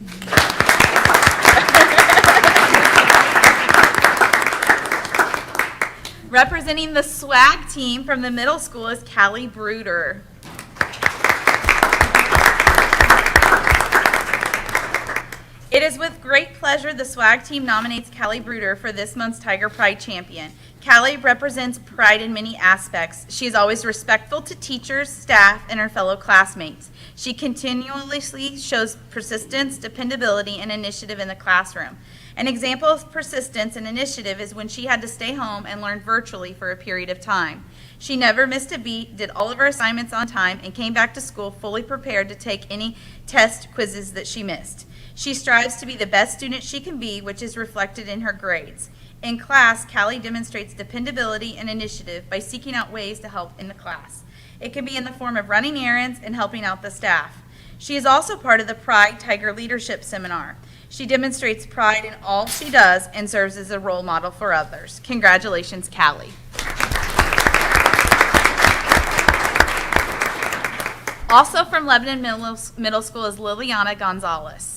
Representing the SWAG team from the middle school is Callie Bruder. It is with great pleasure the SWAG team nominates Callie Bruder for this month's Tiger Pride champion. Callie represents pride in many aspects. She is always respectful to teachers, staff, and her fellow classmates. She continuously shows persistence, dependability, and initiative in the classroom. An example of persistence and initiative is when she had to stay home and learn virtually for a period of time. She never missed a beat, did all of her assignments on time, and came back to school fully prepared to take any test quizzes that she missed. She strives to be the best student she can be, which is reflected in her grades. In class, Callie demonstrates dependability and initiative by seeking out ways to help in the class. It can be in the form of running errands and helping out the staff. She is also part of the Pride Tiger Leadership Seminar. She demonstrates pride in all she does and serves as a role model for others. Congratulations, Callie. Also from Lebanon Middle School is Liliana Gonzalez.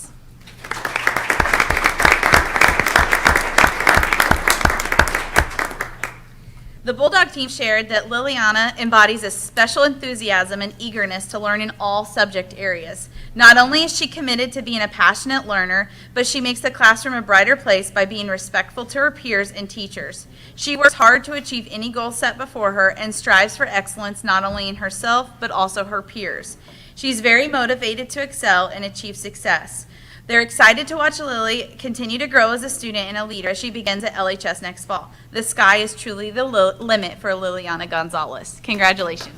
The Bulldog team shared that Liliana embodies a special enthusiasm and eagerness to learn in all subject areas. Not only is she committed to being a passionate learner, but she makes the classroom a brighter place by being respectful to her peers and teachers. She works hard to achieve any goal set before her and strives for excellence not only in herself, but also her peers. She's very motivated to excel and achieve success. They're excited to watch Lily continue to grow as a student and a leader as she begins at LHS next fall. The sky is truly the limit for Liliana Gonzalez. Congratulations.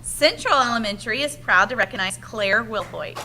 Central Elementary is proud to recognize Claire Wilhoit.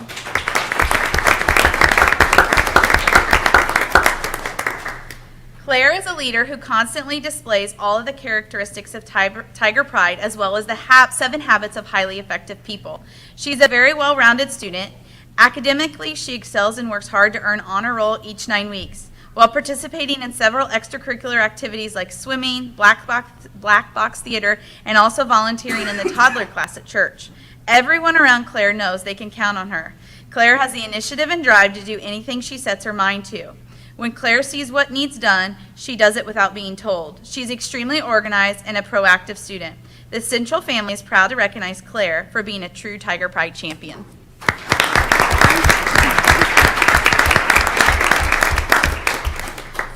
Claire is a leader who constantly displays all of the characteristics of Tiger Pride, as well as the 7 habits of highly effective people. She's a very well-rounded student. Academically, she excels and works hard to earn honor roll each 9 weeks, while participating in several extracurricular activities like swimming, black box theater, and also volunteering in the toddler class at church. Everyone around Claire knows they can count on her. Claire has the initiative and drive to do anything she sets her mind to. When Claire sees what needs done, she does it without being told. She's extremely organized and a proactive student. The Central family is proud to recognize Claire for being a true Tiger Pride champion.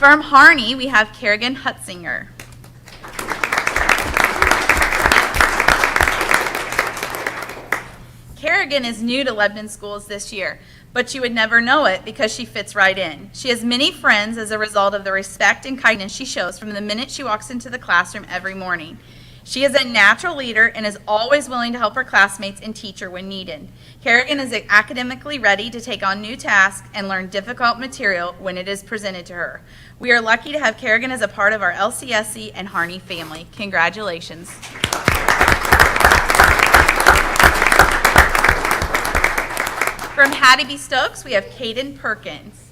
From Harney, we have Kerrigan Hutzinger. Kerrigan is new to Lebanon schools this year, but you would never know it because she fits right in. She has many friends as a result of the respect and kindness she shows from the minute she walks into the classroom every morning. She is a natural leader and is always willing to help her classmates and teach her when needed. Kerrigan is academically ready to take on new tasks and learn difficult material when it is presented to her. We are lucky to have Kerrigan as a part of our LCSC and Harney family. Congratulations. From Hattie B. Stokes, we have Caden Perkins.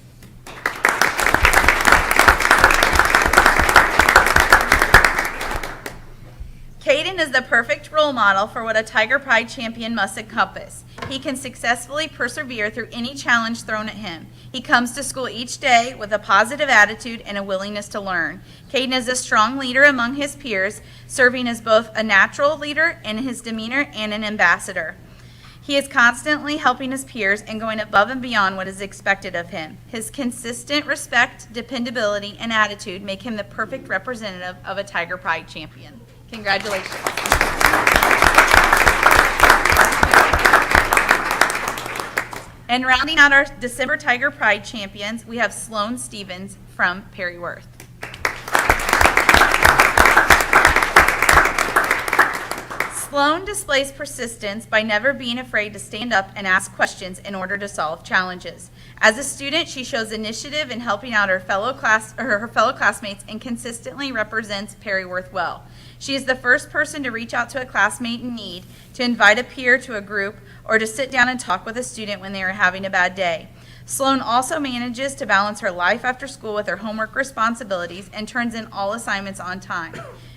Caden is the perfect role model for what a Tiger Pride champion must encompass. He can successfully persevere through any challenge thrown at him. He comes to school each day with a positive attitude and a willingness to learn. Caden is a strong leader among his peers, serving as both a natural leader in his demeanor and an ambassador. He is constantly helping his peers and going above and beyond what is expected of him. His consistent respect, dependability, and attitude make him the perfect representative of a Tiger Pride champion. Congratulations. And rounding out our December Tiger Pride champions, we have Sloan Stevens from Perry Worth. Sloan displays persistence by never being afraid to stand up and ask questions in order to solve challenges. As a student, she shows initiative in helping out her fellow classmates and consistently represents Perry Worth well. She is the first person to reach out to a classmate in need, to invite a peer to a group, or to sit down and talk with a student when they are having a bad day. Sloan also manages to balance her life after school with her homework responsibilities and turns in all assignments on time.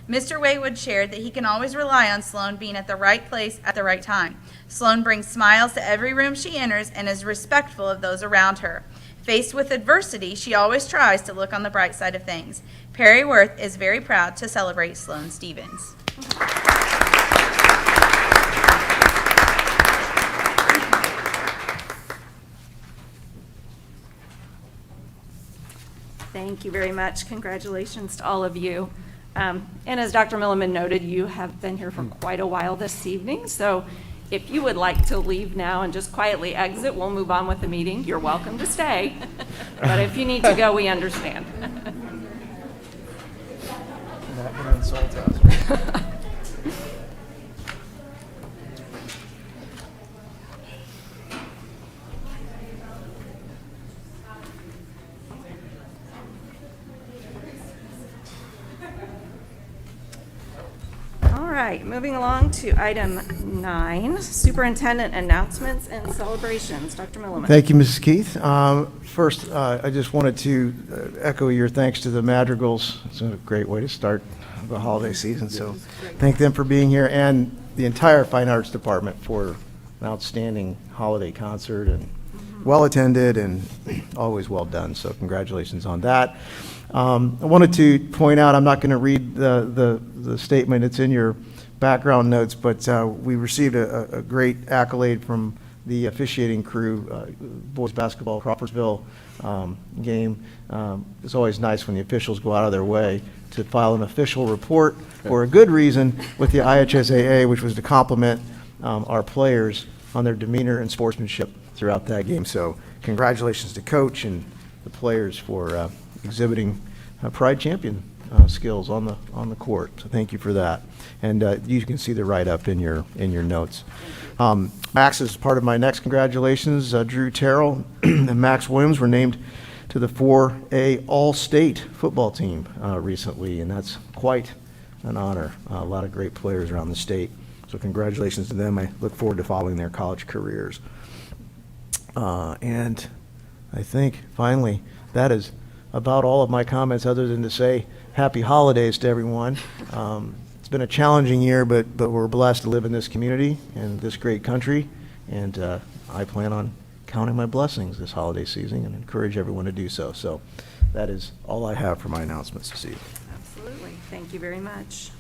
Mr. Waywood shared that he can always rely on Sloan being at the right place at the right time. Sloan brings smiles to every room she enters and is respectful of those around her. Faced with adversity, she always tries to look on the bright side of things. Perry Worth is very proud to celebrate Sloan Stevens. Thank you very much. Congratulations to all of you. And as Dr. Milliman noted, you have been here for quite a while this evening, so if you would like to leave now and just quietly exit, we'll move on with the meeting. You're welcome to stay, but if you need to go, we understand. Not gonna insult us. right, moving along to item 9, superintendent announcements and celebrations. Dr. Milliman. Thank you, Mrs. Keith. First, I just wanted to echo your thanks to the Madrigals. It's a great way to start the holiday season, so thank them for being here, and the entire Fine Arts Department for an outstanding holiday concert, and well-attended and always well done, so congratulations on that. I wanted to point out, I'm not going to read the statement, it's in your background notes, but we received a great accolade from the officiating crew, boys basketball Crawfordsville game. It's always nice when the officials go out of their way to file an official report for a good reason with the IHSAA, which was to compliment our players on their demeanor and sportsmanship throughout that game. So congratulations to coach and the players for exhibiting pride champion skills on the court. So thank you for that. And you can see the write-up in your notes. Max is part of my next congratulations. Drew Terrell and Max Williams were named to the 4A All-State football team recently, and that's quite an honor. A lot of great players around the state. So congratulations to them. I look forward to following their college careers. And I think, finally, that is about all of my comments other than to say happy holidays to everyone. It's been a challenging year, but we're blessed to live in this community and this great country, and I plan on counting my blessings this holiday season and encourage everyone to do so. So that is all I have for my announcements this evening. Absolutely. Thank you very much.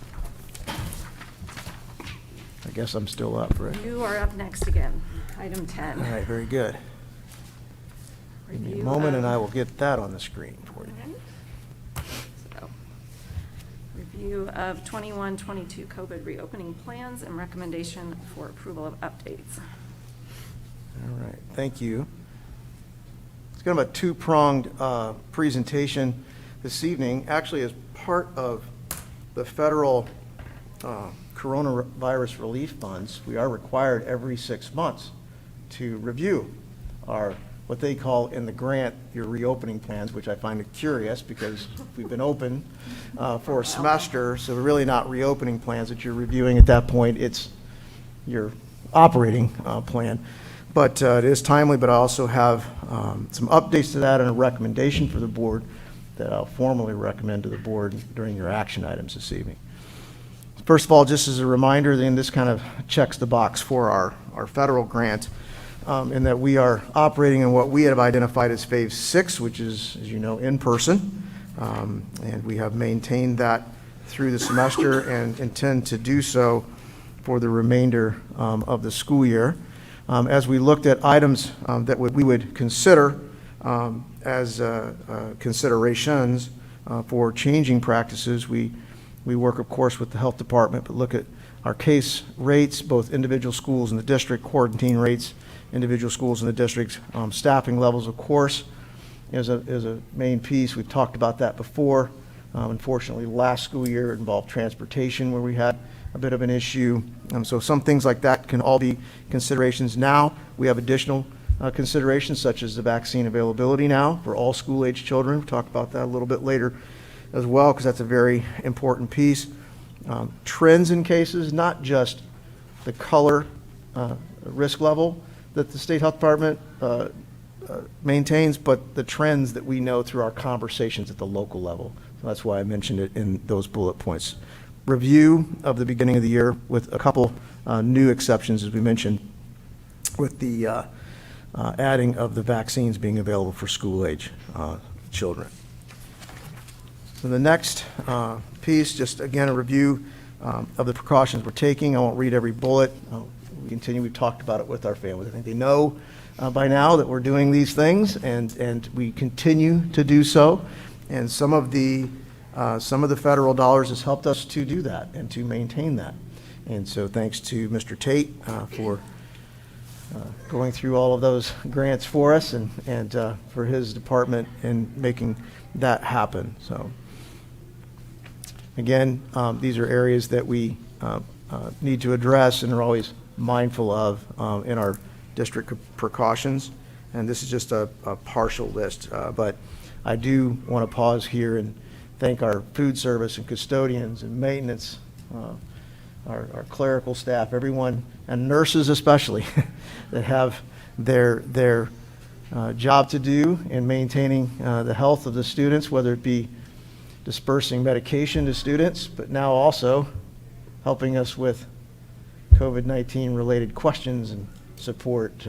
I guess I'm still up, right? You are up next again, item 10. All right, very good. Give me a Review moment of- and I will get that on the screen for you. So, review of 21-22 COVID reopening plans and recommendation for approval of updates. All right, thank you. It's kind of a two-pronged presentation this evening. Actually, as part of the federal coronavirus relief funds, we are required every 6 months to review our, what they call in the grant, your reopening plans, which I find it curious because we've been open for a semester, so we're really not reopening plans that you're reviewing at that point. It's your operating plan. But it is timely, but I also have some updates to that and a recommendation for the board that I'll formally recommend to the board during your action items this evening. First of all, just as a reminder, then this kind of checks the box for our federal grant in that we are operating in what we have identified as phase 6, which is, as you know, in person. And we have maintained that through the semester and intend to do so for the remainder of the school year. As we looked at items that we would consider as considerations for changing practices, we work, of course, with the health department, but look at our case rates, both individual schools in the district, quarantine rates, individual schools in the district, staffing levels, of course, is a main piece. We've talked about that before. Unfortunately, last school year it involved transportation where we had a bit of an issue. So some things like that can all be considerations. Now we have additional considerations such as the vaccine availability now for all school-age children. We'll talk about that a little bit later as well because that's a very important piece. Trends in cases, not just the color risk level that the State Health Department maintains, but the trends that we know through our conversations at the local level. So that's why I mentioned it in those bullet points. Review of the beginning of the year with a couple new exceptions, as we mentioned, with the adding of the vaccines being available for school-age children. So the next piece, just again a review of the precautions we're taking. I won't read every bullet. We continue. We've talked about it with our families. I think they know by now that we're doing these things, and we continue to do so. And some of the federal dollars has helped us to do that and to maintain that. And so thanks to Mr. Tate for going through all of those grants for us and for his department in making that happen. So again, these are areas that we need to address and are always mindful of in our district precautions. And this is just a partial list, but I do want to pause here and thank our food service and custodians and maintenance our clerical staff, everyone, and nurses especially, that have their job to do in maintaining the health of the students, whether it be dispersing medication to students, but now also helping us with COVID-19 related questions and support.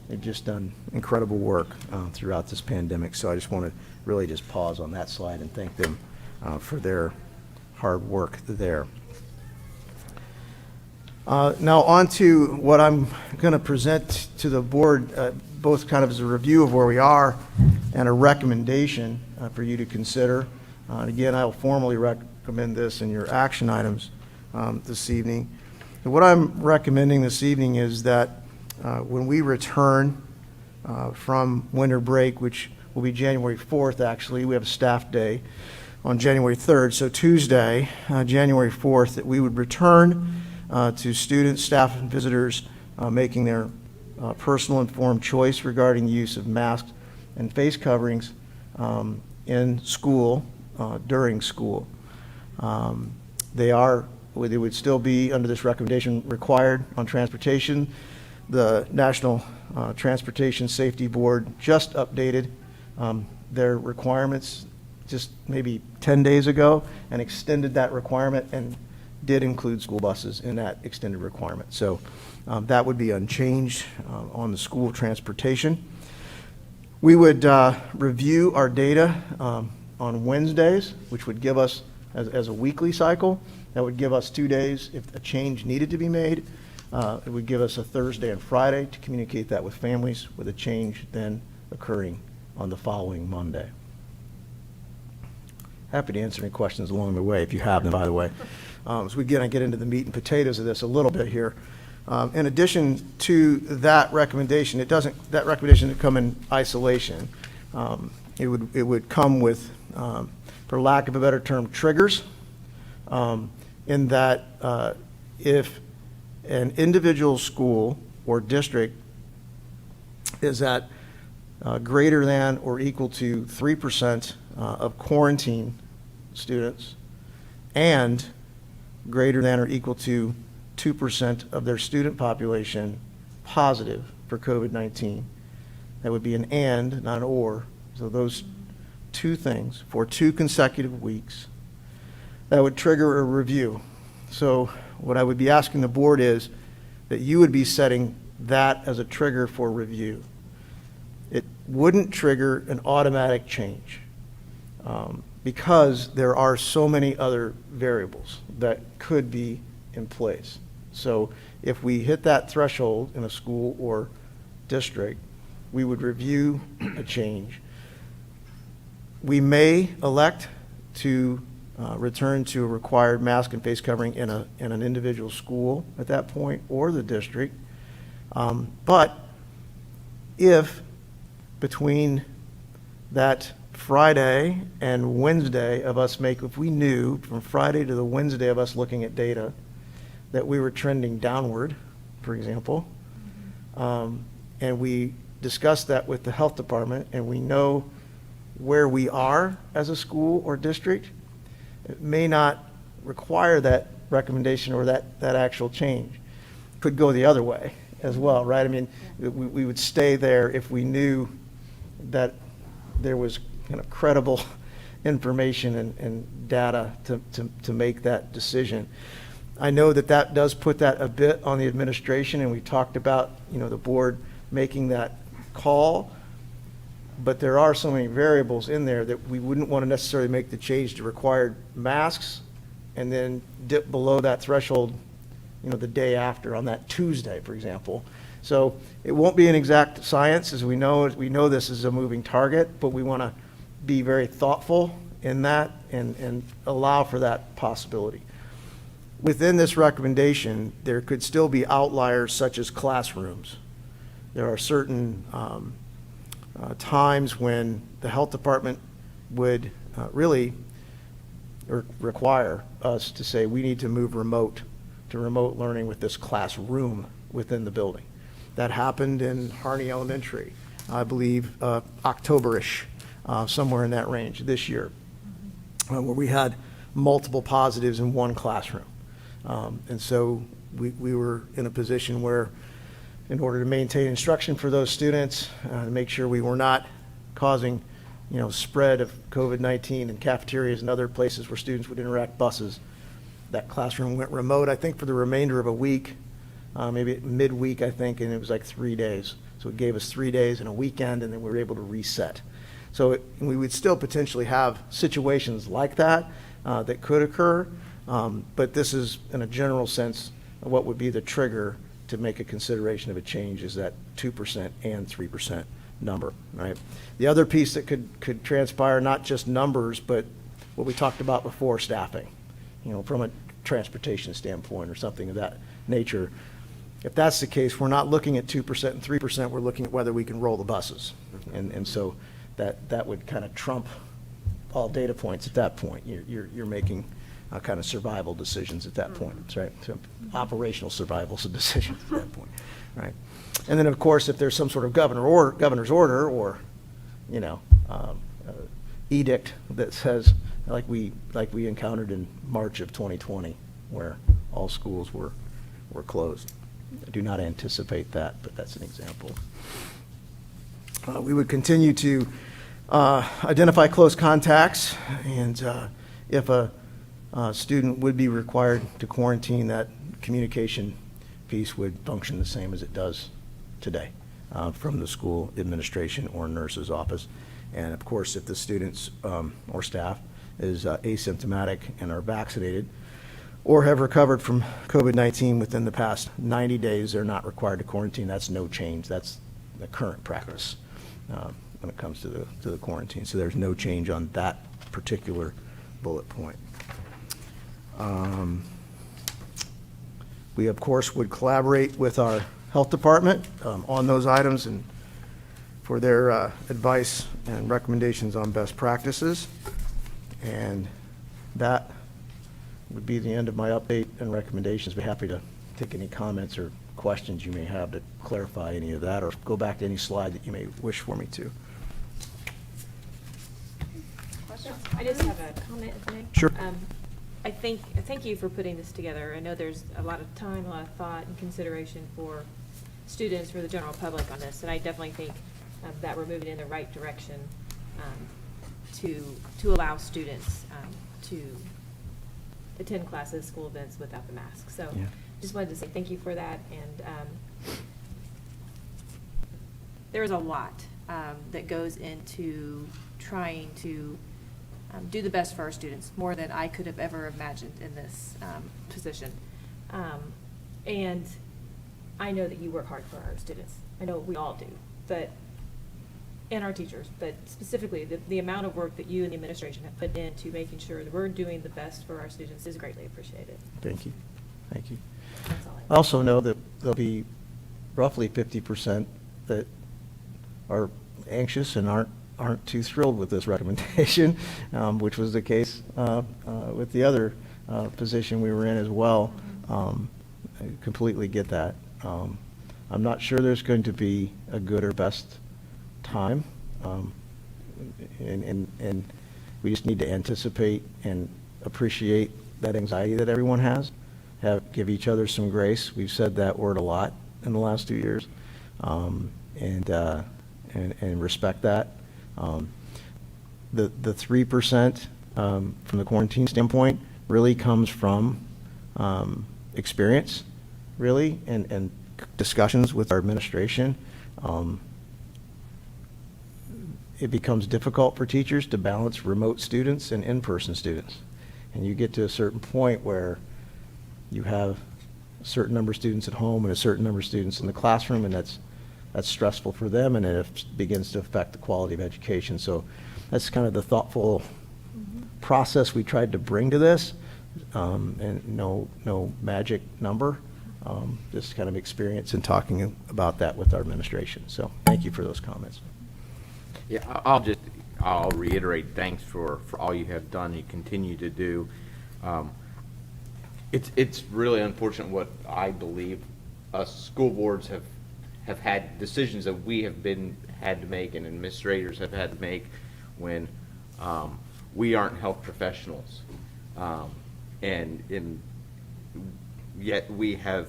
They've just done incredible work throughout this pandemic. So I just want to really just pause on that slide and thank them for their hard work there. Now on to what I'm going to present to the board, both kind of as a review of where we are and a recommendation for you to consider. And again, I will formally recommend this in your action items this evening. And what I'm recommending this evening is that when we return from winter break, which will be January 4th, actually, we have a staff day on January 3rd. So Tuesday, January 4th, that we would return to students, staff, and visitors making their personal informed choice regarding the use of masks and face coverings in school during school. They would still be, under this recommendation, required on transportation. The National Transportation Safety Board just updated their requirements just maybe 10 days ago and extended that requirement and did include school buses in that extended requirement. So that would be unchanged on the school transportation. We would review our data on Wednesdays, which would give us, as a weekly cycle, that would give us 2 days if a change needed to be made. It would give us a Thursday and Friday to communicate that with families, with a change then occurring on the following Monday. Happy to answer any questions along the way if you have them, by the way. As we get into the meat and potatoes of this a little bit here. In addition to that recommendation, that recommendation doesn't come in isolation. It would come with, for lack of a better term, triggers, in that if an individual school or district is at greater than or equal to 3% of quarantine students and greater than or equal to 2% of their student population positive for COVID-19. That would be an and, not an or. So those two things for 2 consecutive weeks, that would trigger a review. So what I would be asking the board is that you would be setting that as a trigger for review. It wouldn't trigger an automatic change because there are so many other variables that could be in place. So if we hit that threshold in a school or district, we would review a change. We may elect to return to a required mask and face covering in an individual school at that point or the district. But if between that Friday and Wednesday of us if we knew from Friday to the Wednesday of us looking at data that we were trending downward, for example, and we discussed that with the health department and we know where we are as a school or district, it may not require that recommendation or that actual change. Could go the other way as well, right? I mean, we would stay there if we knew that there was kind of credible information and data to make that decision. I know that does put that a bit on the administration, and we talked about, the board making that call, but there are so many variables in there that we wouldn't want to necessarily make the change to required masks and then dip below that threshold, the day after on that Tuesday, for example. So it won't be an exact science, as we know this is a moving target, but we want to be very thoughtful in that and allow for that possibility. Within this recommendation, there could still be outliers such as classrooms. There are certain times when the health department would really require us to say we need to move remote learning with this classroom within the building. That happened in Harney Elementary, I believe October-ish, somewhere in that range this year, where we had multiple positives in one classroom. And so we were in a position where, in order to maintain instruction for those students, to make sure we were not causing, spread of COVID-19 in cafeterias and other places where students would interact, buses, that classroom went remote, I think, for the remainder of a week, maybe midweek, I think, and it was like 3 days. So it gave us 3 days and a weekend, and then we were able to reset. So we would still potentially have situations like that that could occur, but this is, in a general sense, what would be the trigger to make a consideration of a change is that 2% and 3% number, right? The other piece that could transpire, not just numbers, but what we talked about before, staffing, from a transportation standpoint or something of that nature. If that's the case, we're not looking at 2% and 3%, we're looking at whether we can roll the buses. And so that would kind of trump all data points at that point. You're making kind of survival decisions at that point, right? So operational survival decisions at that point, right? And then, of course, if there's some sort of governor's order or, edict that says, like we encountered in March of 2020, where all schools were closed. I do not anticipate that, but that's an example. We would continue to identify close contacts, and if a student would be required to quarantine, that communication piece would function the same as it does today from the school administration or nurse's office. And of course, if the students or staff is asymptomatic and are vaccinated or have recovered from COVID-19 within the past 90 days, they're not required to quarantine. That's no change. That's the current practice when it comes to the quarantine. So there's no change on that particular bullet point. We, of course, would collaborate with our health department on those items and for their advice and recommendations on best practices. And that would be the end of my update and recommendations. Be happy to take any comments or questions you may have to clarify any of that, or go back to any slide that you may wish for me to. I just have a comment, if I may. Sure. I thank you for putting this together. I know there's a lot of time, a lot of thought and consideration for students, for the general public on this, and I definitely think that we're moving in the right direction to allow students to attend classes, school events without the mask. So Yeah. just wanted to say thank you for that. And there is a lot that goes into trying to do the best for our students, more than I could have ever imagined in this position. And I know that you work hard for our students. I know we all do, and our teachers, but specifically the amount of work that you and the administration have put into making sure that we're doing the best for our students is greatly appreciated. Thank you. Thank you. That's all I also know that there'll be roughly 50% that are anxious and aren't too thrilled with this recommendation, which was the case with the other position we were in as well. I completely get that. I'm not sure there's going to be a good or best time, and we just need to anticipate and appreciate that anxiety that everyone has. Give each other some grace. We've said that word a lot in the last 2 years, and respect that. The 3% from the quarantine standpoint really comes from experience, really, and discussions with our administration. It becomes difficult for teachers to balance remote students and in-person students. And you get to a certain point where you have a certain number of students at home and a certain number of students in the classroom, and that's stressful for them, and it begins to affect the quality of education. So that's kind of the thoughtful process we tried to bring to this, and no magic number, just kind of experience and talking about that with our administration. So thank you for those comments. Yeah, I'll reiterate thanks for all you have done, you continue to do. It's really unfortunate what I believe us school boards have had decisions that we have had to make and administrators have had to make when we aren't health professionals. And yet the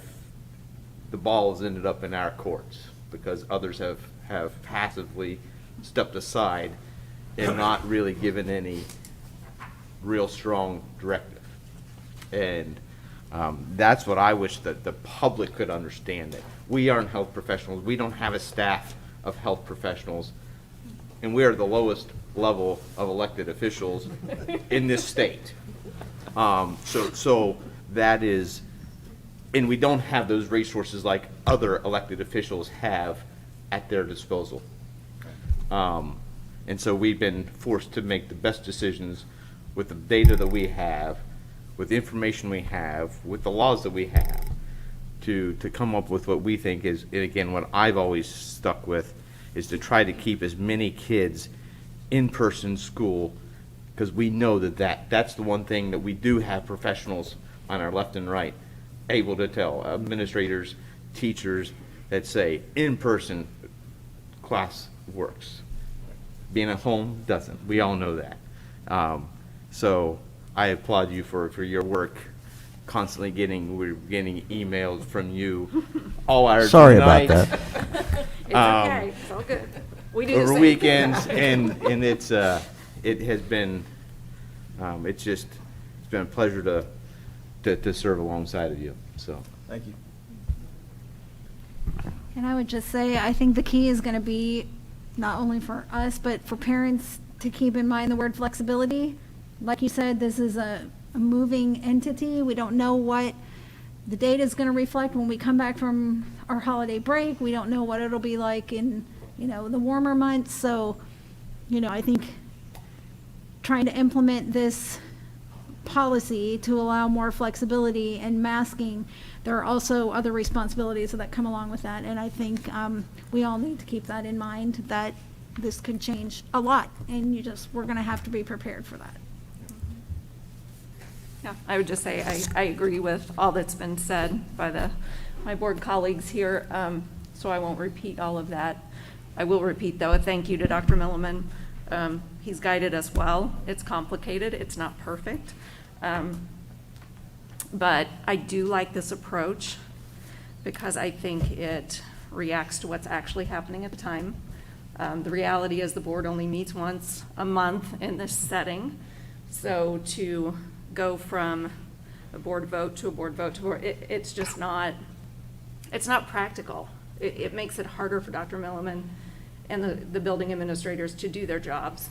ball has ended up in our courts because others have passively stepped aside and not really given any real strong directive. And that's what I wish that the public could understand, that we aren't health professionals. We don't have a staff of health professionals, and we are the lowest level of elected officials in this state. So that is, and we don't have those resources like other elected officials have at their disposal. And so we've been forced to make the best decisions with the data that we have, with the information we have, with the laws that we have, to come up with what we think is, and again, what I've always stuck with, is to try to keep as many kids in-person school, because we know that's the one thing that we do have professionals on our left and right able to tell, administrators, teachers, that say in-person class works. Being at home doesn't. We all know that. So I applaud you for your work. Constantly we're getting emails from you all hours Sorry of the about night. that. It's okay, it's all good. We do the Over same. weekends, and it has been, it's been a pleasure to serve alongside of you, so. Thank you. And I would just say, I think the key is going to be not only for us, but for parents to keep in mind the word flexibility. Like you said, this is a moving entity. We don't know what the data is going to reflect when we come back from our holiday break. We don't know what it'll be like in, the warmer months. So, I think trying to implement this policy to allow more flexibility and masking, there are also other responsibilities that come along with that. And I think we all need to keep that in mind, that this could change a lot, and we're going to have to be prepared for that. Yeah, I would just say I agree with all that's been said by my board colleagues here, so I won't repeat all of that. I will repeat, though, a thank you to Dr. Milliman. He's guided us well. It's complicated. It's not perfect. But I do like this approach because I think it reacts to what's actually happening at the time. The reality is the board only meets once a month in this setting. So to go from a board vote to a board vote to board, it's just not, it's not practical. It makes it harder for Dr. Milliman and the building administrators to do their jobs.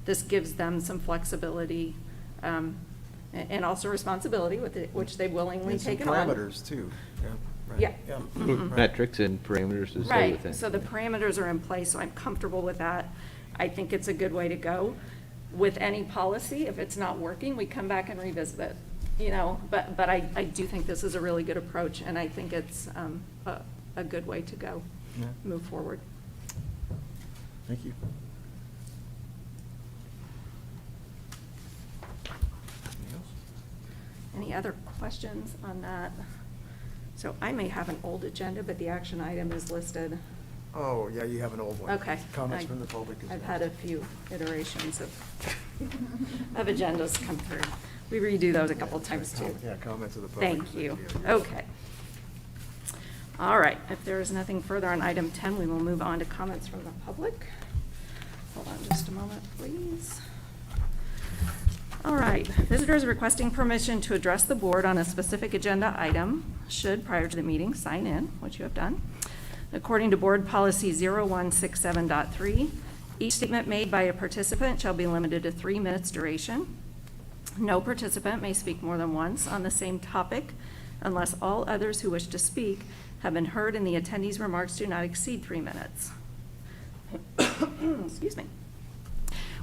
This gives them some flexibility and also responsibility, which they've willingly And some taken on. parameters, too. Yeah. Right. Yeah. Yeah. Metrics and parameters to stay Right, within. so the parameters are in place, so I'm comfortable with that. I think it's a good way to go. With any policy, if it's not working, we come back and revisit it, but I do think this is a really good approach, and I think it's a good way to go, Yeah. move forward. Thank you. Any other questions on that? So I may have an old agenda, but the action item is listed. Oh, yeah, you have an old one. Okay. Comments from the public as I've well. had a few iterations of agendas come through. We redo those a couple times too. Yeah, comments of the public. Thank you. Okay. All right, if there is nothing further on item 10, we will move on to comments from the public. Hold on just a moment, please. All right, visitors requesting permission to address the board on a specific agenda item should, prior to the meeting, sign in, which you have done. According to Board Policy 0167.3, each statement made by a participant shall be limited to 3 minutes duration. No participant may speak more than once on the same topic unless all others who wish to speak have been heard and the attendee's remarks do not exceed 3 minutes. Excuse me.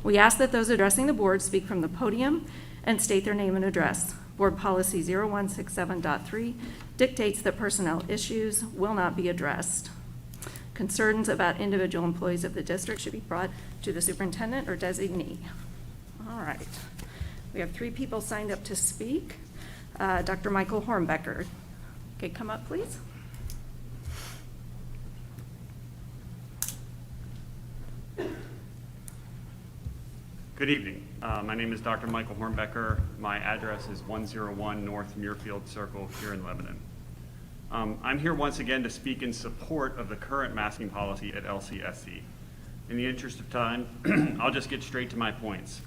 We ask that those addressing the board speak from the podium and state their name and address. Board Policy 0167.3 dictates that personnel issues will not be addressed. Concerns about individual employees of the district should be brought to the superintendent or designee. All right. We have 3 people signed up to speak. Dr. Michael Hornbecker. Okay, come up, please. Good evening. My name is Dr. Michael Hornbecker. My address is 101 North Muirfield Circle here in Lebanon. I'm here once again to speak in support of the current masking policy at LCSC. In the interest of time, I'll just get straight to my points.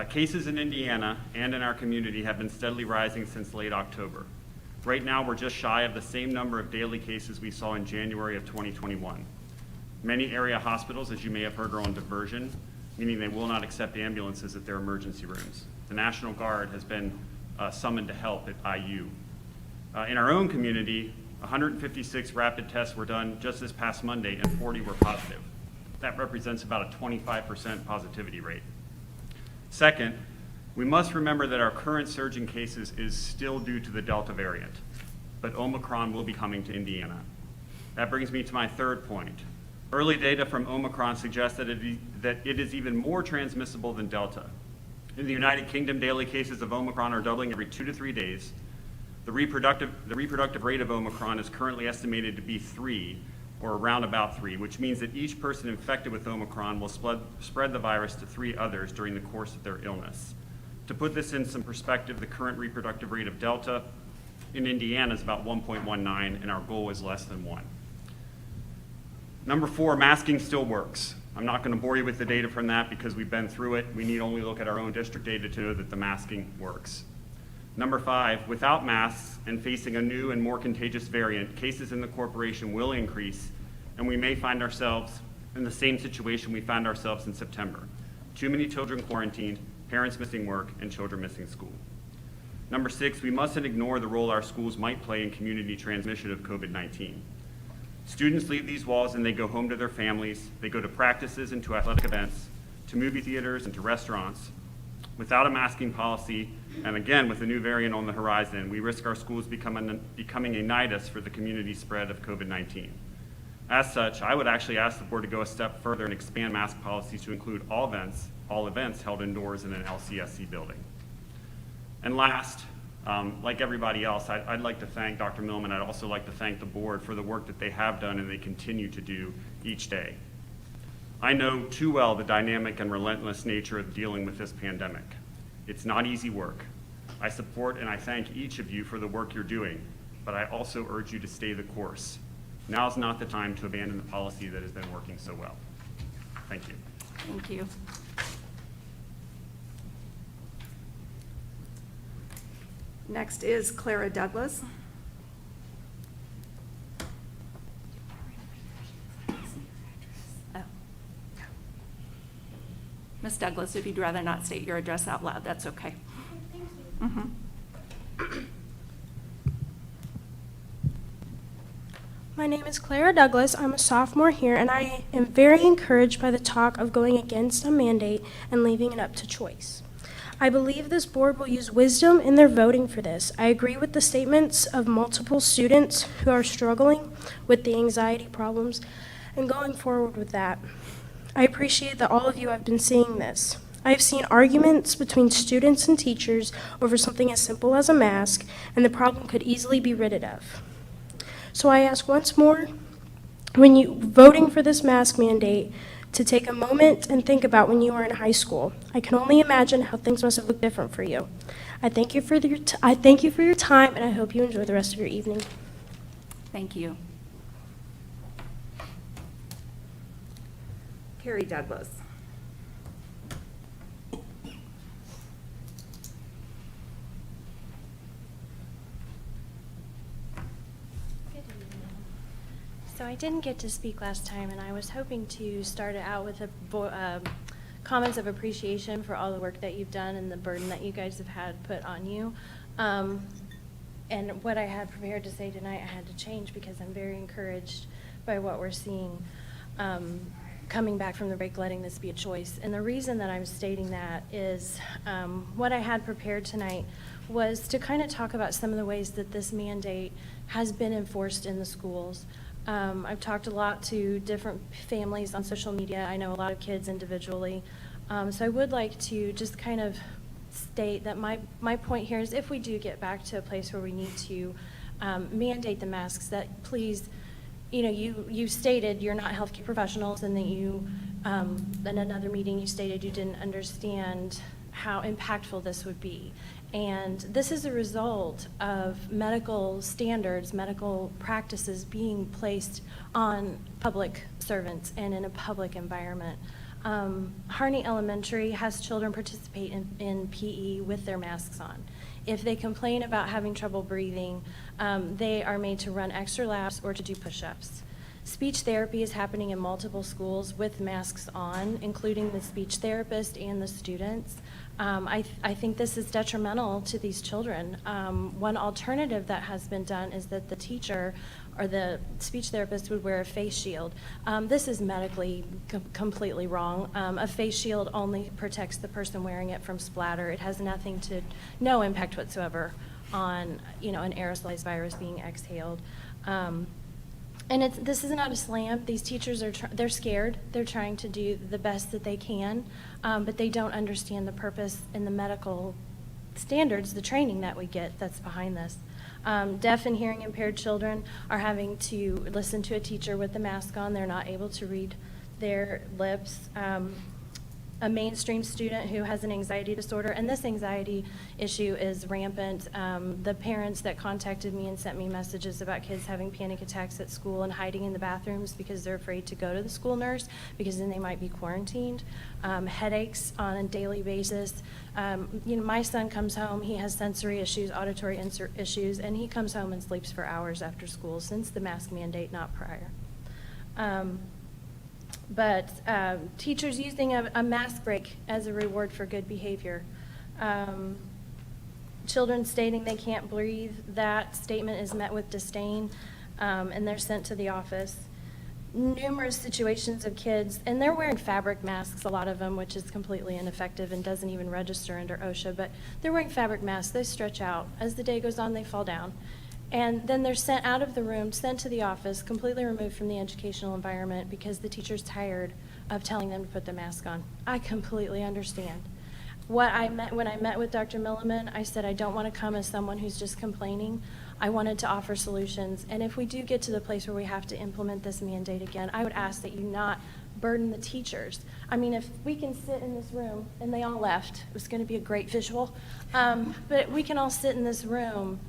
Cases in Indiana and in our community have been steadily rising since late October. Right now, we're just shy of the same number of daily cases we saw in January of 2021. Many area hospitals, as you may have heard, are on diversion, meaning they will not accept ambulances at their emergency rooms. The National Guard has been summoned to help at IU. In our own community, 156 rapid tests were done just this past Monday and 40 were positive. That represents about a 25% positivity rate. Second, we must remember that our current surge in cases is still due to the Delta variant, but Omicron will be coming to Indiana. That brings me to my third point. Early data from Omicron suggests that it is even more transmissible than Delta. In the United Kingdom, daily cases of Omicron are doubling every 2 to 3 days. The reproductive rate of Omicron is currently estimated to be 3, or around about 3, which means that each person infected with Omicron will spread the virus to 3 others during the course of their illness. To put this in some perspective, the current reproductive rate of Delta in Indiana is about 1.19, and our goal is less than 1. Number 4, masking still works. I'm not going to bore you with the data from that because we've been through it. We need only look at our own district data to know that the masking works. Number 5, without masks and facing a new and more contagious variant, cases in the corporation will increase, and we may find ourselves in the same situation we found ourselves in September. Too many children quarantined, parents missing work, and children missing school. Number 6, we mustn't ignore the role our schools might play in community transmission of COVID-19. Students leave these walls and they go home to their families, they go to practices and to athletic events, to movie theaters and to restaurants. Without a masking policy, and again with a new variant on the horizon, we risk our schools becoming a nidus for the community spread of COVID-19. As such, I would actually ask the board to go a step further and expand mask policies to include all events held indoors in an LCSC building. And last, like everybody else, I'd like to thank Dr. Millman. I'd also like to thank the board for the work that they have done and they continue to do each day. I know too well the dynamic and relentless nature of dealing with this pandemic. It's not easy work. I support and I thank each of you for the work you're doing, but I also urge you to stay the course. Now's not the time to abandon the policy that has been working so well. Thank you. Thank you. Next is Clara Douglas. Ms. Douglas, if you'd rather not state your address out loud, that's okay. Thank you. Mhm. My name is Clara Douglas. I'm a sophomore here, and I am very encouraged by the talk of going against a mandate and leaving it up to choice. I believe this board will use wisdom in their voting for this. I agree with the statements of multiple students who are struggling with the anxiety problems and going forward with that. I appreciate that all of you have been seeing this. I have seen arguments between students and teachers over something as simple as a mask, and the problem could easily be rid of. So I ask once more, when you voting for this mask mandate, to take a moment and think about when you were in high school. I can only imagine how things must have looked different for you. I thank you for your time, and I hope you enjoy the rest of your evening. Thank you. Carrie Douglas. So I didn't get to speak last time, and I was hoping to start it out with comments of appreciation for all the work that you've done and the burden that you guys have had put on you. And what I had prepared to say tonight, I had to change because I'm very encouraged by what we're seeing coming back from the break, letting this be a choice. And the reason that I'm stating that is what I had prepared tonight was to kind of talk about some of the ways that this mandate has been enforced in the schools. I've talked a lot to different families on social media. I know a lot of kids individually. So I would like to just kind of state that my point here is if we do get back to a place where we need to mandate the masks, that please, you know, you stated you're not healthcare professionals and that you in another meeting, you stated you didn't understand how impactful this would be. And this is a result of medical standards, medical practices being placed on public servants and in a public environment. Harney Elementary has children participate in PE with their masks on. If they complain about having trouble breathing, they are made to run extra laps or to do push-ups. Speech therapy is happening in multiple schools with masks on, including the speech therapist and the students. I think this is detrimental to these children. One alternative that has been done is that the teacher or the speech therapist would wear a face shield. This is medically completely wrong. A face shield only protects the person wearing it from splatter. It has no impact whatsoever on, an aerosolized virus being exhaled. And this is not a slam. These teachers they're scared. They're trying to do the best that they can, but they don't understand the purpose and the medical standards, the training that we get that's behind this. Deaf and hearing impaired children are having to listen to a teacher with the mask on. They're not able to read their lips. A mainstream student who has an anxiety disorder, and this anxiety issue is rampant. The parents that contacted me and sent me messages about kids having panic attacks at school and hiding in the bathrooms because they're afraid to go to the school nurse because then they might be quarantined. Headaches on a daily basis. My son comes home, he has sensory issues, auditory issues, and he comes home and sleeps for hours after school since the mask mandate, not prior. But teachers using a mask break as a reward for good behavior. Children stating they can't breathe, that statement is met with disdain, and they're sent to the office. Numerous situations of kids, and they're wearing fabric masks, a lot of them, which is completely ineffective and doesn't even register under OSHA, but they're wearing fabric masks. They stretch out. As the day goes on, they fall down. And then they're sent out of the room, sent to the office, completely removed from the educational environment because the teacher's tired of telling them to put the mask on. I completely understand. When I met with Dr. Milliman, I said I don't want to come as someone who's just complaining. I wanted to offer solutions. And if we do get to the place where we have to implement this mandate again, I would ask that you not burden the teachers. I mean, if we can sit in this room, and they all left, it was going to be a great visual, but we can all sit in this room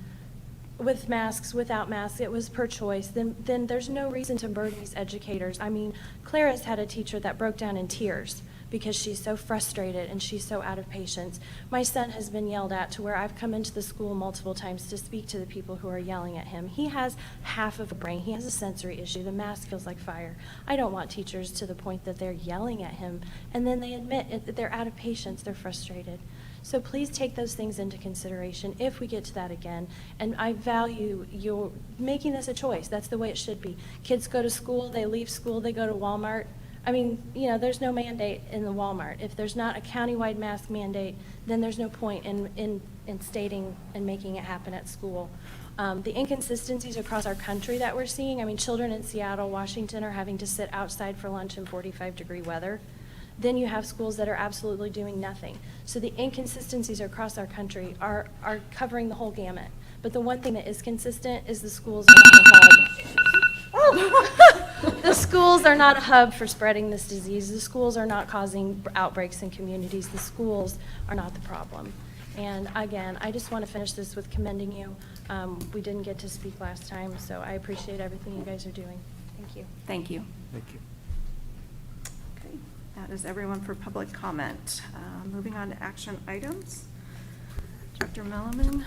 with masks, without masks, it was per choice, then there's no reason to burden these educators. I mean, Clara's had a teacher that broke down in tears because she's so frustrated and she's so out of patience. My son has been yelled at to where I've come into the school multiple times to speak to the people who are yelling at him. He has half of a brain. He has a sensory issue. The mask feels like fire. I don't want teachers to the point that they're yelling at him and then they admit that they're out of patience, they're frustrated. So please take those things into consideration if we get to that again. And I value your making this a choice. That's the way it should be. Kids go to school, they leave school, they go to Walmart. I mean, there's no mandate in the Walmart. If there's not a countywide mask mandate, then there's no point in stating and making it happen at school. The inconsistencies across our country that we're seeing, I mean, children in Seattle, Washington are having to sit outside for lunch in 45-degree weather. Then you have schools that are absolutely doing nothing. So the inconsistencies across our country are covering the whole gamut. But the one thing that is consistent is the schools are not a hub. The schools are not a hub for spreading this disease. The schools are not causing outbreaks in communities. The schools are not the problem. And again, I just want to finish this with commending you. We didn't get to speak last time, so I appreciate everything you guys are doing. Thank you. Thank you. Thank you. Okay, that is everyone for public comment. Moving on to action items. Dr. Milliman,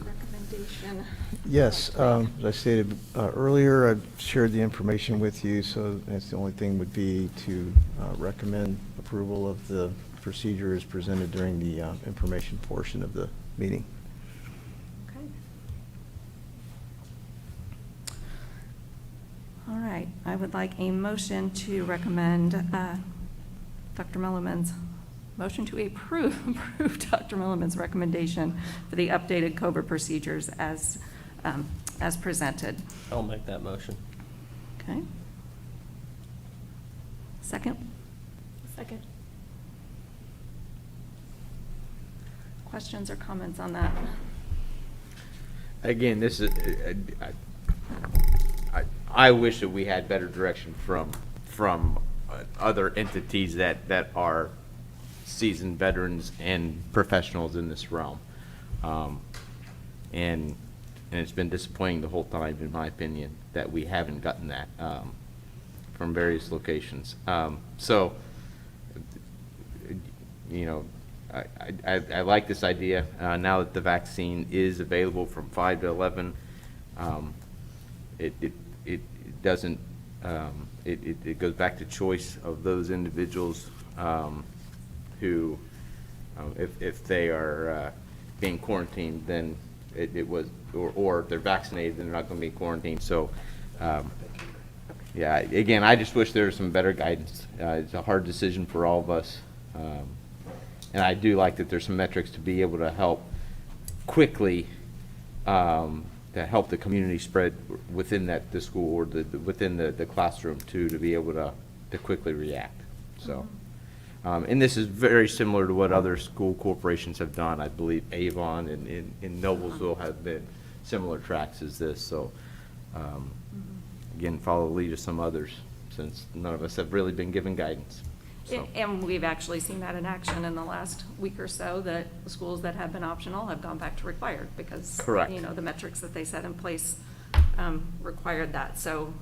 recommendation. Yes, as I stated earlier, I've shared the information with you, so that's the only thing would be to recommend approval of the procedure as presented during the information portion of the meeting. Okay. All right, I would like a motion to recommend Dr. Milliman's motion to approve Dr. Milliman's recommendation for the updated COBRA procedures as presented. I'll make that motion. Okay. Second? Second. Questions or comments on that? Again, this is, I wish that we had better direction from other entities that are seasoned veterans and professionals in this realm. And it's been disappointing the whole time, in my opinion, that we haven't gotten that from various locations. So, you know, I like this idea. Now that the vaccine is available from 5 to 11, it doesn't, it goes back to choice of those individuals who, if they are being quarantined, then it was, or if they're vaccinated, then they're not going to be quarantined. So, yeah, again, I just wish there was some better guidance. It's a hard decision for all of us. And I do like that there's some metrics to be able to help quickly, to help the community spread within the school or within the classroom too, to be able to quickly react. So, and this is very similar to what other school corporations have done. I believe Avon and in Noblesville have been similar tracks as this. So, again, follow the lead of some others, since none of us have really been given guidance. So. And we've actually seen that in action in the last week or so, that schools that have been optional have gone back to required because, Correct. you know, the metrics that they set in place required that. So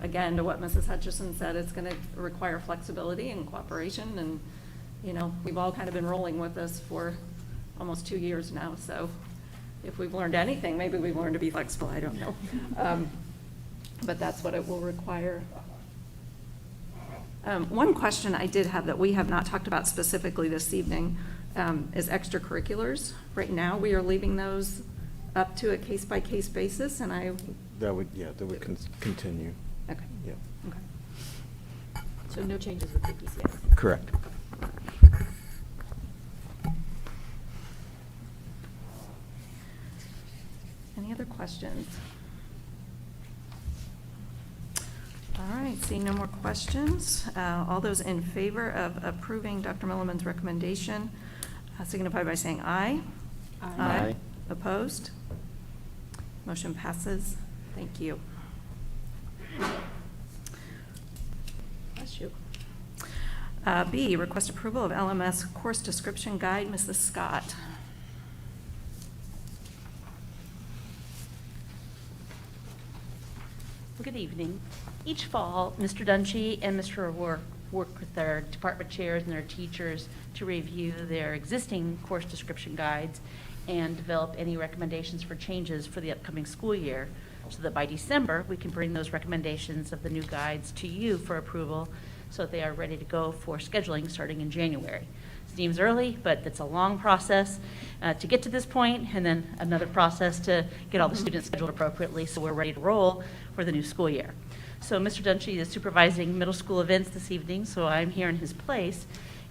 again, to what Mrs. Hutchison said, it's going to require flexibility and cooperation. And, you know, we've all kind of been rolling with this for almost 2 years now. So if we've learned anything, maybe we've learned to be flexible. I don't know. But that's what it will require. One question I did have that we have not talked about specifically this evening is extracurriculars. Right now, we are leaving those up to a case-by-case basis, and That would continue. Okay. Yeah. Okay. So no changes with the PCS? Correct. Any other questions? All right, seeing no more questions, all those in favor of approving Dr. Milliman's recommendation signify by saying aye. Aye. Opposed? Motion passes. Thank you. Bless you. B, request approval of LMS course description guide. Mrs. Scott. Good evening. Each fall, Mr. Dunshee and Mr. O'Rourke work with their department chairs and their teachers to review their existing course description guides and develop any recommendations for changes for the upcoming school year, so that by December, we can bring those recommendations of the new guides to you for approval so that they are ready to go for scheduling starting in January. Seems early, but it's a long process to get to this point, and then another process to get all the students scheduled appropriately so we're ready to roll for the new school year. So Mr. Dunshee is supervising middle school events this evening, so I'm here in his place.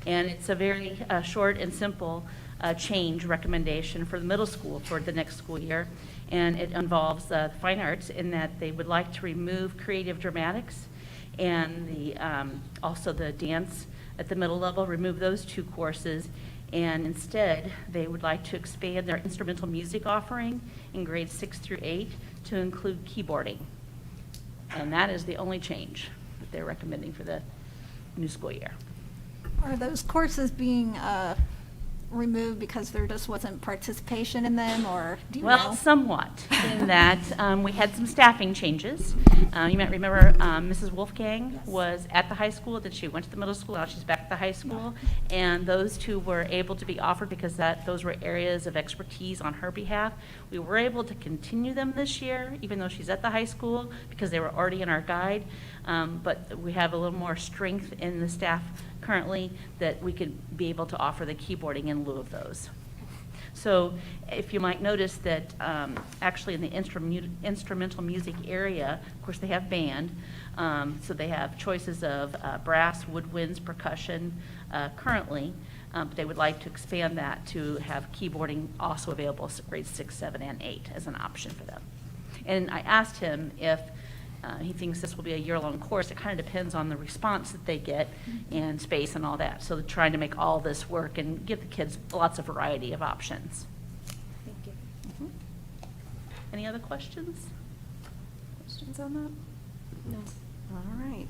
And it's a very short and simple change recommendation for the middle school for the next school year. And it involves fine arts in that they would like to remove creative dramatics and also the dance at the middle level, remove those two courses. And instead, they would like to expand their instrumental music offering in grades 6 through 8 to include keyboarding. And that is the only change that they're recommending for the new school year. Are those courses being removed because there just wasn't participation in them, or do you Well, know? somewhat, in that we had some staffing changes. You might remember Mrs. Wolfgang was at the high school, then she went to the middle school, now she's back at the high school. And those two were able to be offered because those were areas of expertise on her behalf. We were able to continue them this year, even though she's at the high school, because they were already in our guide. But we have a little more strength in the staff currently that we could be able to offer the keyboarding in lieu of those. So if you might notice that actually in the instrumental music area, of course they have band, so they have choices of brass, woodwinds, percussion currently, but they would like to expand that to have keyboarding also available grades 6, 7, and 8 as an option for them. And I asked him if he thinks this will be a year-long course. It kind of depends on the response that they get and space and all that. So they're trying to make all this work and give the kids lots of variety of options. Thank you. Mhm. Any other questions? Questions on that? No. All right.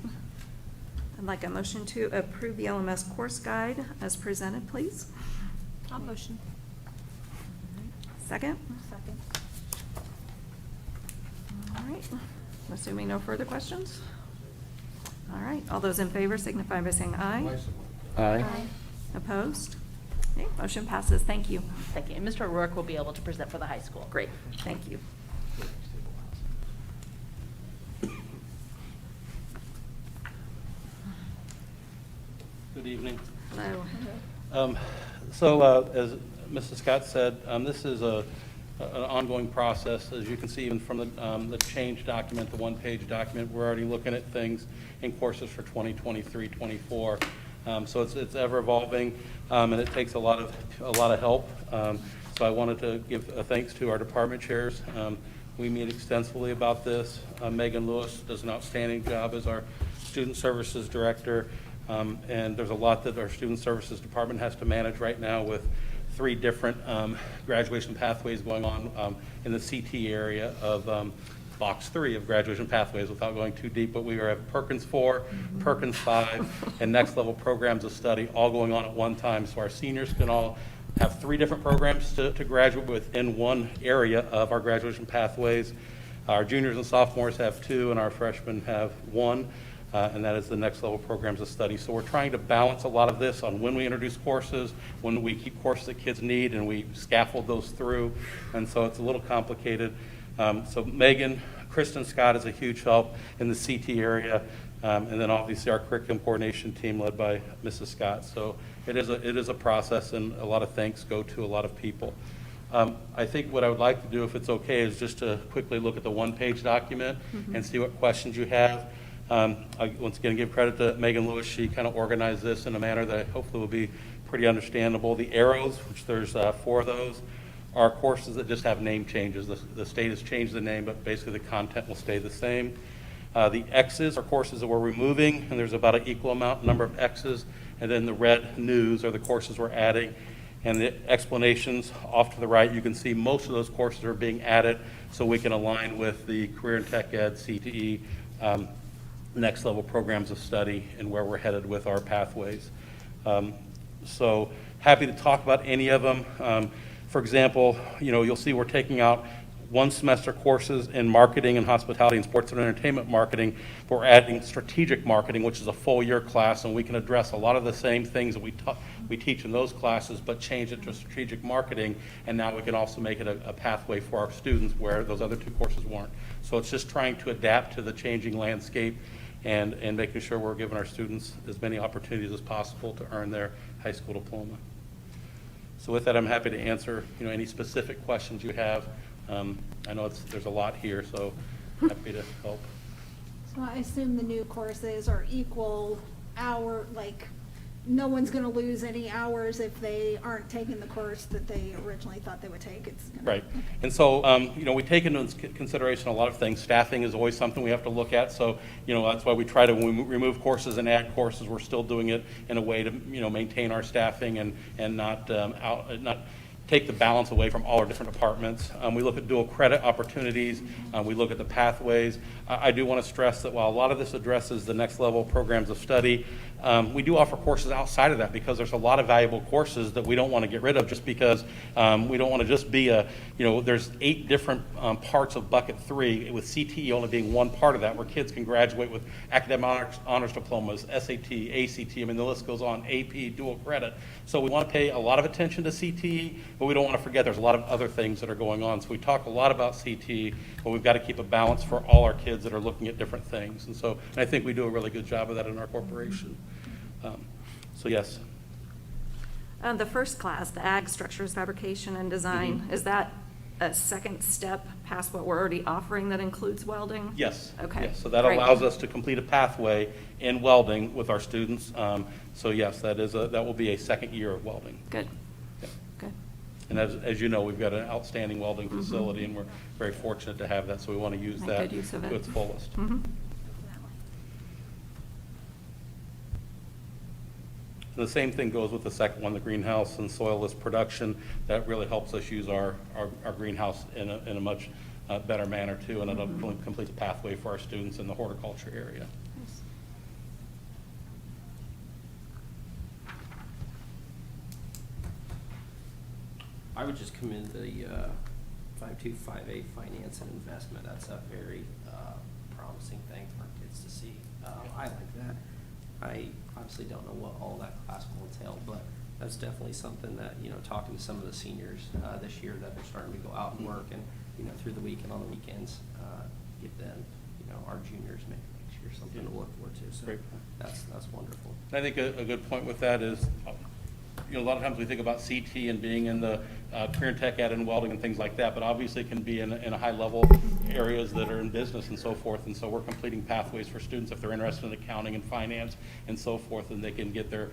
I'd like a motion to approve the LMS course guide as presented, please. I'll motion. Second? Second. All right. Assuming no further questions? All right. All those in favor signify by saying aye. Aye. Opposed? Okay, motion passes. Thank you. Thank you. And Mr. O'Rourke will be able to present for the high school. Great. Thank you. Good evening. Hello. As Mrs. Scott said, this is an ongoing process. As you can see, even from the change document, the one-page document, we're already looking at things in courses for 2023-24. So it's ever evolving, and it takes a lot of help. So I wanted to give a thanks to our department chairs. We meet extensively about this. Megan Lewis does an outstanding job as our student services director. And there's a lot that our student services department has to manage right now with 3 different graduation pathways going on in the CT area of box 3 of graduation pathways without going too deep, but we have Perkins 4, Perkins 5, and next level programs of study all going on at one time. So our seniors can all have 3 different programs to graduate within one area of our graduation pathways. Our juniors and sophomores have 2, and our freshmen have 1. And that is the next level programs of study. So we're trying to balance a lot of this on when we introduce courses, when we keep courses that kids need, and we scaffold those through. And so it's a little complicated. So Megan, Kristen Scott is a huge help in the CT area. And then obviously our curriculum coordination team led by Mrs. Scott. So it is a process, and a lot of thanks go to a lot of people. I think what I would like to do, if it's okay, is just to quickly look at the one-page document and see what questions you have. I once again give credit to Megan Lewis. She kind of organized this in a manner that hopefully will be pretty understandable. The arrows, which there's 4 of those, are courses that just have name changes. The state has changed the name, but basically the content will stay the same. The X's are courses that we're removing, and there's about an equal number of X's. And then the red news are the courses we're adding. And the explanations off to the right, you can see most of those courses are being added so we can align with the Career and Tech Ed, CTE, next level programs of study, and where we're headed with our pathways. So happy to talk about any of them. For example, you'll see we're taking out 1 semester courses in marketing and hospitality and sports and entertainment marketing, but we're adding strategic marketing, which is a full year class, and we can address a lot of the same things that we teach in those classes, but change it to strategic marketing, and now we can also make it a pathway for our students where those other 2 courses weren't. So it's just trying to adapt to the changing landscape and making sure we're giving our students as many opportunities as possible to earn their high school diploma. So with that, I'm happy to answer any specific questions you have. I know there's a lot here, so happy to help. So I assume the new courses are equal hour, like, no one's gonna lose any hours if they aren't taking the course that they originally thought they would take. It's gonna. Right. And so, we take into consideration a lot of things. Staffing is always something we have to look at. So, that's why we try to, when we remove courses and add courses, we're still doing it in a way to, maintain our staffing and not take the balance away from all our different departments. We look at dual credit opportunities. We look at the pathways. I do want to stress that while a lot of this addresses the next level programs of study, we do offer courses outside of that because there's a lot of valuable courses that we don't want to get rid of just because we don't want to just be there's 8 different parts of bucket 3 with CTE only being one part of that where kids can graduate with academic honors diplomas, SAT, ACT, the list goes on, AP, dual credit. So we want to pay a lot of attention to CTE, but we don't want to forget there's a lot of other things that are going on. So we talk a lot about CTE, but we've got to keep a balance for all our kids that are looking at different things. And I think we do a really good job of that in our corporation. So yes. The first class, the Ag Structures, Fabrication, and Design, is that a second step past what we're already offering that includes welding? Yes. Okay. Yes. So that Great. allows us to complete a pathway in welding with our students. So yes, that will be a second year of welding. Good. Yeah. Good. And as you know, we've got an outstanding welding facility, and we're very fortunate to have that. So we want to use Make that good use of it. to its fullest. And the same thing goes with the second one, the greenhouse and soilless production. That really helps us use our greenhouse in a much better manner too, and it'll complete the pathway for our students in the horticulture area. I would just commend the 5258 finance and investment. That's a very promising thing for our kids to see. I like that. I obviously don't know what all that class will entail, but that's definitely something that, you know, talking to some of the seniors this year that they're starting to go out and work and, you know, through the week and on the weekends, give them, you know, our juniors next year something to look forward to. So Great. that's wonderful. I think a good point with that is, you know, a lot of times we think about CT and being in the career and tech ed and welding and things like that, but obviously it can be in a high level areas that are in business and so forth. And so we're completing pathways for students if they're interested in accounting and finance and so forth, and they can get their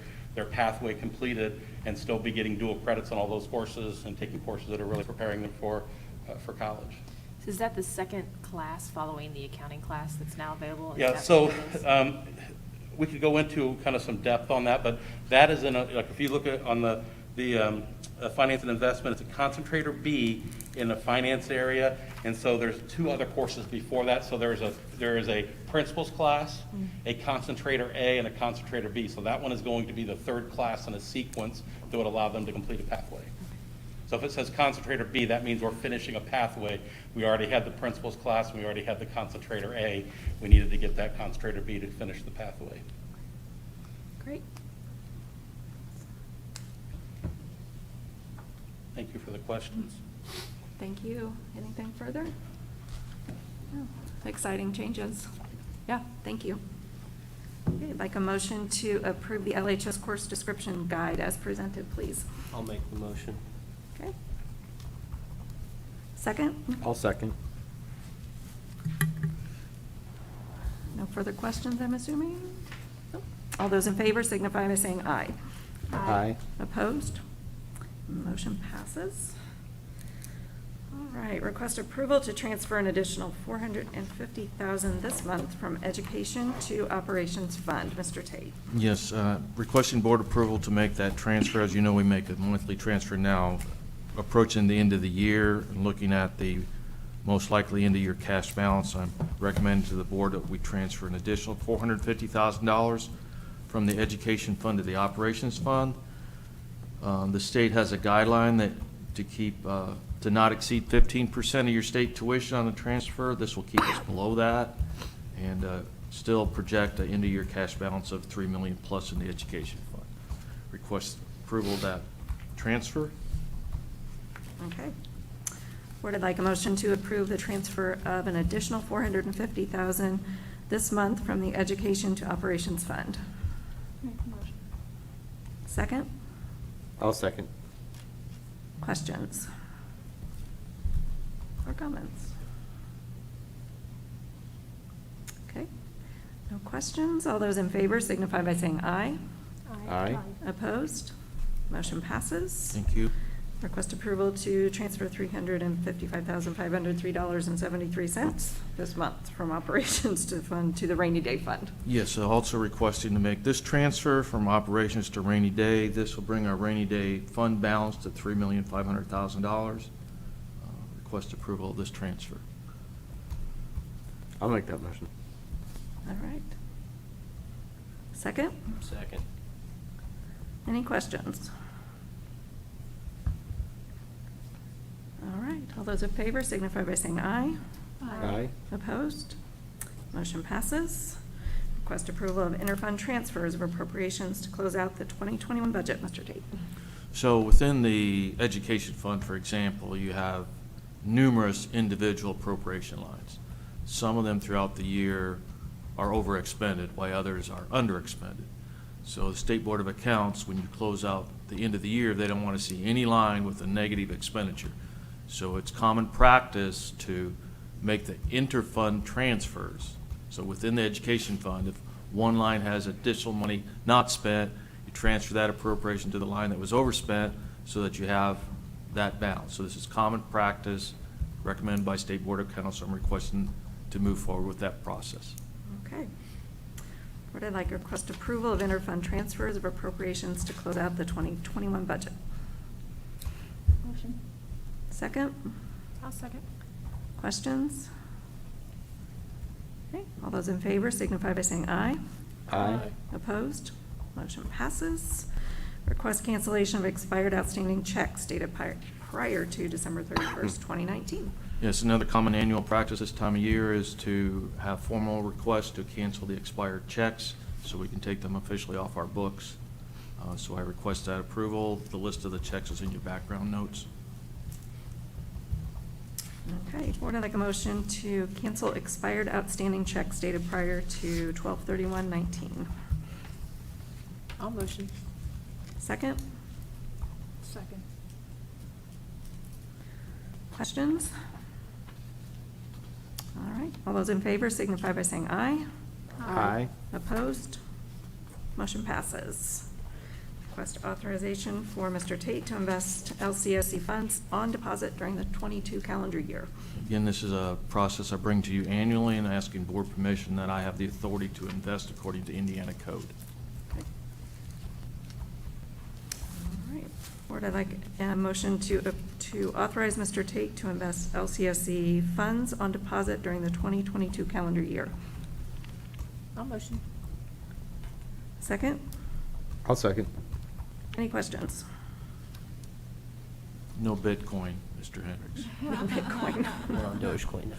pathway completed and still be getting dual credits on all those courses and taking courses that are really preparing them for college. So is that the second class following the accounting class that's now available? Is Yeah, that so what it is? we could go into kind of some depth on that, but that is like if you look at on the finance and investment, it's a concentrator B in the finance area, and so there's two other courses before that. So there is a principles class, a concentrator A, and a concentrator B. So that one is going to be the third class in a sequence that would allow them to complete a pathway. So if it says concentrator B, that means we're finishing a pathway. We already had the principles class, and we already had the concentrator A. We needed to get that concentrator B to finish the pathway. Great. Thank you for the questions. Thank you. Anything further? No. Exciting changes. Yeah, thank you. Okay, I'd like a motion to approve the LHS course description guide as presented, please. I'll make the motion. Okay. Second? I'll second. No further questions, I'm assuming? Nope. All those in favor signify by saying aye. Aye. Opposed? Motion passes. All right, request approval to transfer an additional $450,000 this month from education to operations fund. Mr. Tate. Yes, requesting board approval to make that transfer. As you know, we make a monthly transfer now, approaching the end of the year and looking at the most likely end of year cash balance. I'm recommending to the board that we transfer an additional $450,000 from the education fund to the operations fund. The state has a guideline that to not exceed 15% of your state tuition on the transfer. This will keep us below that and still project an end of year cash balance of $3 million plus in the education fund. Request approval of that transfer. Okay. Board, I'd like a motion to approve the transfer of an additional $450,000 this month from the education to operations fund. Second? I'll second. Questions or comments? Okay. No questions. All those in favor signify by saying aye. Aye. Opposed? Motion passes. Thank you. Request approval to transfer $355,503.73 this month from operations to fund to the rainy day fund. Yes, also requesting to make this transfer from operations to rainy day. This will bring our rainy day fund balance to $3,500,000. Request approval of this transfer. I'll make that motion. All right. Second? Second. Any questions? All right, all those in favor signify by saying aye. Aye. Opposed? Motion passes. Request approval of interfund transfers of appropriations to close out the 2021 budget. Mr. Tate. So within the education fund, for example, you have numerous individual appropriation lines. Some of them throughout the year are overexpended, while others are underexpended. So the State Board of Accounts, when you close out the end of the year, they don't want to see any line with a negative expenditure. So it's common practice to make the interfund transfers. So within the education fund, if one line has additional money not spent, you transfer that appropriation to the line that was overspent so that you have that balance. So this is common practice recommended by State Board of Accounts. So I'm requesting to move forward with that process. Okay. Board, I'd like to request approval of interfund transfers of appropriations to close out the 2021 budget. Motion. Second? I'll second. Questions? Okay, all those in favor signify by saying aye. Aye. Opposed? Motion passes. Request cancellation of expired outstanding checks dated prior to December 31st, 2019. Yes, another common annual practice this time of year is to have formal requests to cancel the expired checks so we can take them officially off our books. So I request that approval. The list of the checks is in your background notes. Okay, board, I'd like a motion to cancel expired outstanding checks dated prior to 12/31/19. I'll motion. Second? Second. Questions? All right, all those in favor signify by saying aye. Aye. Opposed? Motion passes. Request authorization for Mr. Tate to invest LCSC funds on deposit during the 22 calendar year. Again, this is a process I bring to you annually and asking board permission that I have the authority to invest according to Indiana code. Okay. All right, board, I'd like a motion to authorize Mr. Tate to invest LCSC funds on deposit during the 2022 calendar year. I'll motion. Second? I'll second. Any questions? No Bitcoin, Mr. Hendricks. Bitcoin. We're on Dogecoin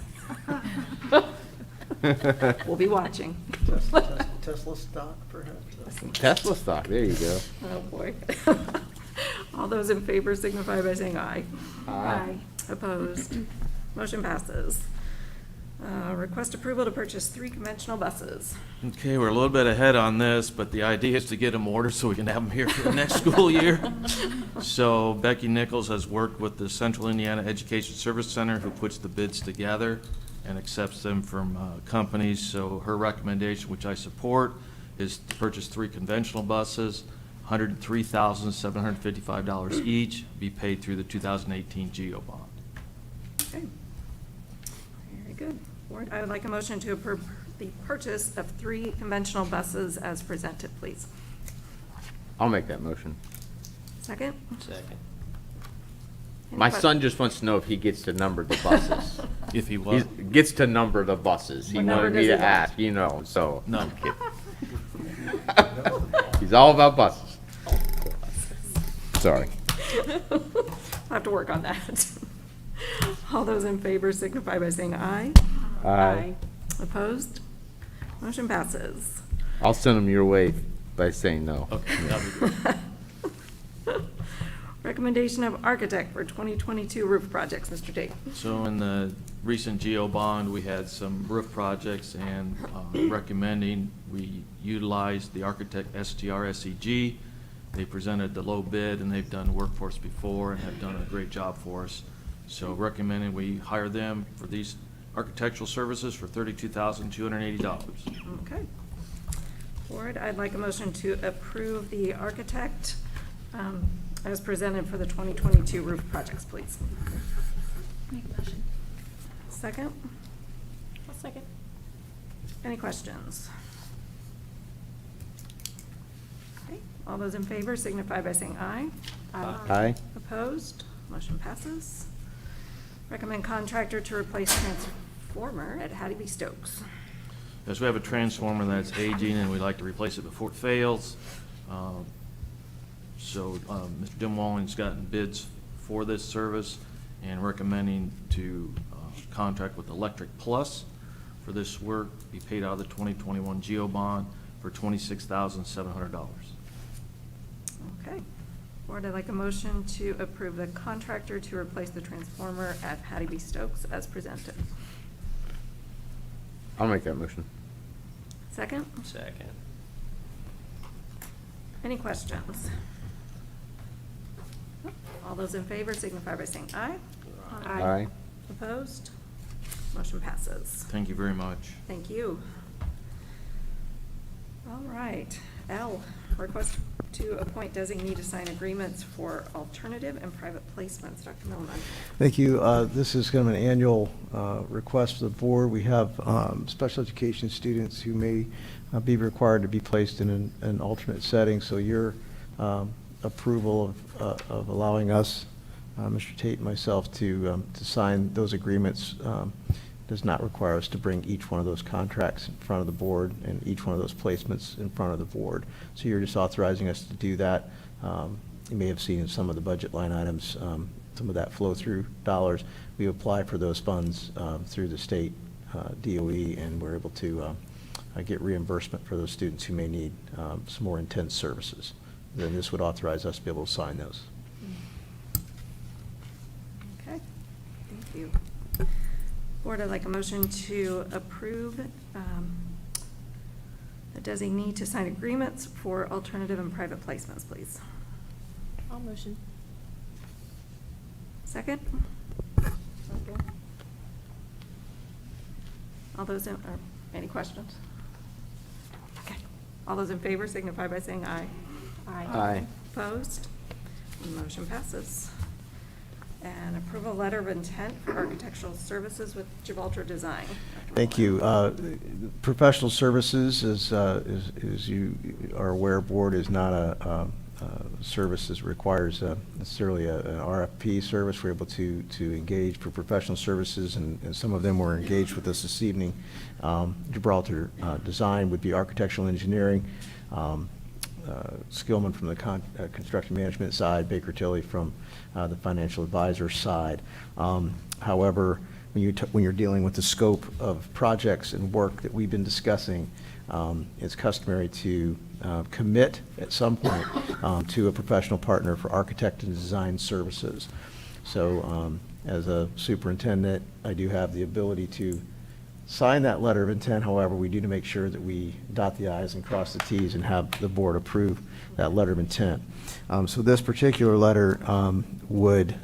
now. We'll be watching. Tesla stock, perhaps? Tesla stock, there you go. Oh, boy. All those in favor signify by saying aye. Aye. Opposed? Motion passes. Request approval to purchase 3 conventional buses. Okay, we're a little bit ahead on this, but the idea is to get them ordered so we can have them here for the next school year. So Becky Nichols has worked with the Central Indiana Education Service Center, who puts the bids together and accepts them from companies. So her recommendation, which I support, is to purchase 3 conventional buses, $103,755 each, be paid through the 2018 GEO bond. Okay. Very good. Board, I would like a motion to approve the purchase of 3 conventional buses as presented, please. I'll make that motion. Second? Second. Any My que- son just wants to know if he gets to number the buses. If he He was, gets to number the buses. He What number wanted me does to he want? ask, you know, so. No. I'm kidding. He's all about buses. Sorry. I'll have to work on that. All those in favor signify by saying aye. Aye. Opposed? Motion passes. I'll send them your way by saying no. okay, that'll be good. Recommendation of architect for 2022 roof projects, Mr. Tate. So in the recent GEO bond, we had some roof projects and recommending we utilize the architect STR-SEG. They presented the low bid and they've done work for us before and have done a great job for us. So recommending we hire them for these architectural services for $32,280. Okay. Board, I'd like a motion to approve the architect as presented for the 2022 roof projects, please. Make a motion. Second? I'll second. Any questions? Okay. All those in favor signify by saying aye. Aye. Opposed? Motion passes. Recommend contractor to replace transformer at Hattie B. Stokes. Yes, we have a transformer that's aging and we'd like to replace it before it fails. So Mr. Dimwalling's gotten bids for this service and recommending to contract with Electric Plus for this work, be paid out of the 2021 GEO bond for $26,700. Okay. Board, I'd like a motion to approve the contractor to replace the transformer at Hattie B. Stokes as presented. I'll make that motion. Second? Second. Any questions? All those in favor signify by saying aye. Aye. Opposed? Motion passes. Thank you very much. Thank you. All right. L, request to appoint designee to sign agreements for alternative and private placements. Dr. Millman. Thank you. This is kind of an annual request of the board. We have special education students who may be required to be placed in an alternate setting, so your approval of allowing us, Mr. Tate and myself, to sign those agreements does not require us to bring each one of those contracts in front of the board and each one of those placements in front of the board. So you're just authorizing us to do that. You may have seen in some of the budget line items, some of that flow-through dollars. We apply for those funds through the state DOE, and we're able to get reimbursement for those students who may need some more intense services. Then this would authorize us to be able to sign those. Okay, thank you. Board, I'd like a motion to approve the designee to sign agreements for alternative and private placements, please. I'll motion. Second? All those in, or any questions? Okay. All those in favor signify by saying aye. Aye. Opposed? The motion passes. And approval letter of intent for architectural services with Gibraltar Design. Dr. Thank you. Professional services, as you are aware, board is not a service that requires necessarily an RFP service. We're able to engage for professional services, and some of them were engaged with us this evening. Gibraltar Design would be architectural engineering, Skillman from the construction management side, Baker Tilly from the financial advisor side. However, when you're dealing with the scope of projects and work that we've been discussing, it's customary to commit at some point to a professional partner for architect and design services. So as a superintendent, I do have the ability to sign that letter of intent. However, we do to make sure that we dot the i's and cross the t's and have the board approve that letter of intent. So this particular letter would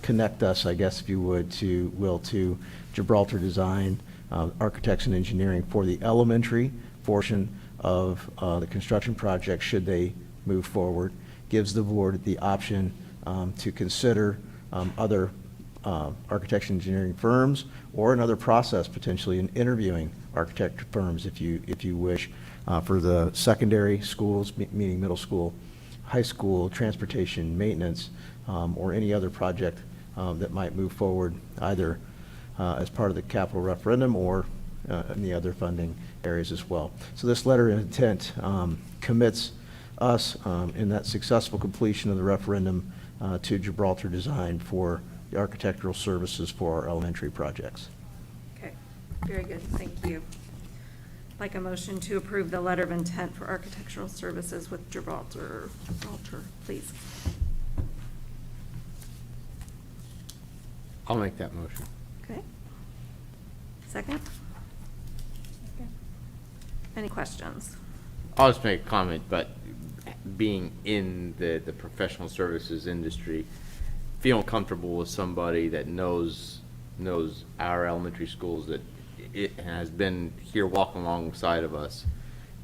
connect us, I guess if you would, to Gibraltar Design, Architects and Engineering for the elementary portion of the construction project should they move forward. Gives the board the option to consider other architecture and engineering firms, or another process potentially in interviewing architect firms if you wish, for the secondary schools, meaning middle school, high school, transportation, maintenance, or any other project that might move forward either as part of the capital referendum or in the other funding areas as well. So this letter of intent commits us in that successful completion of the referendum to Gibraltar Design for the architectural services for our elementary projects. Okay, very good, thank you. Like a motion to approve the letter of intent for architectural services with Gibraltar, please. I'll make that motion. Okay. Second? Any questions? I'll just make a comment, but being in the professional services industry, feeling comfortable with somebody that knows our elementary schools, that it has been here walking alongside of us,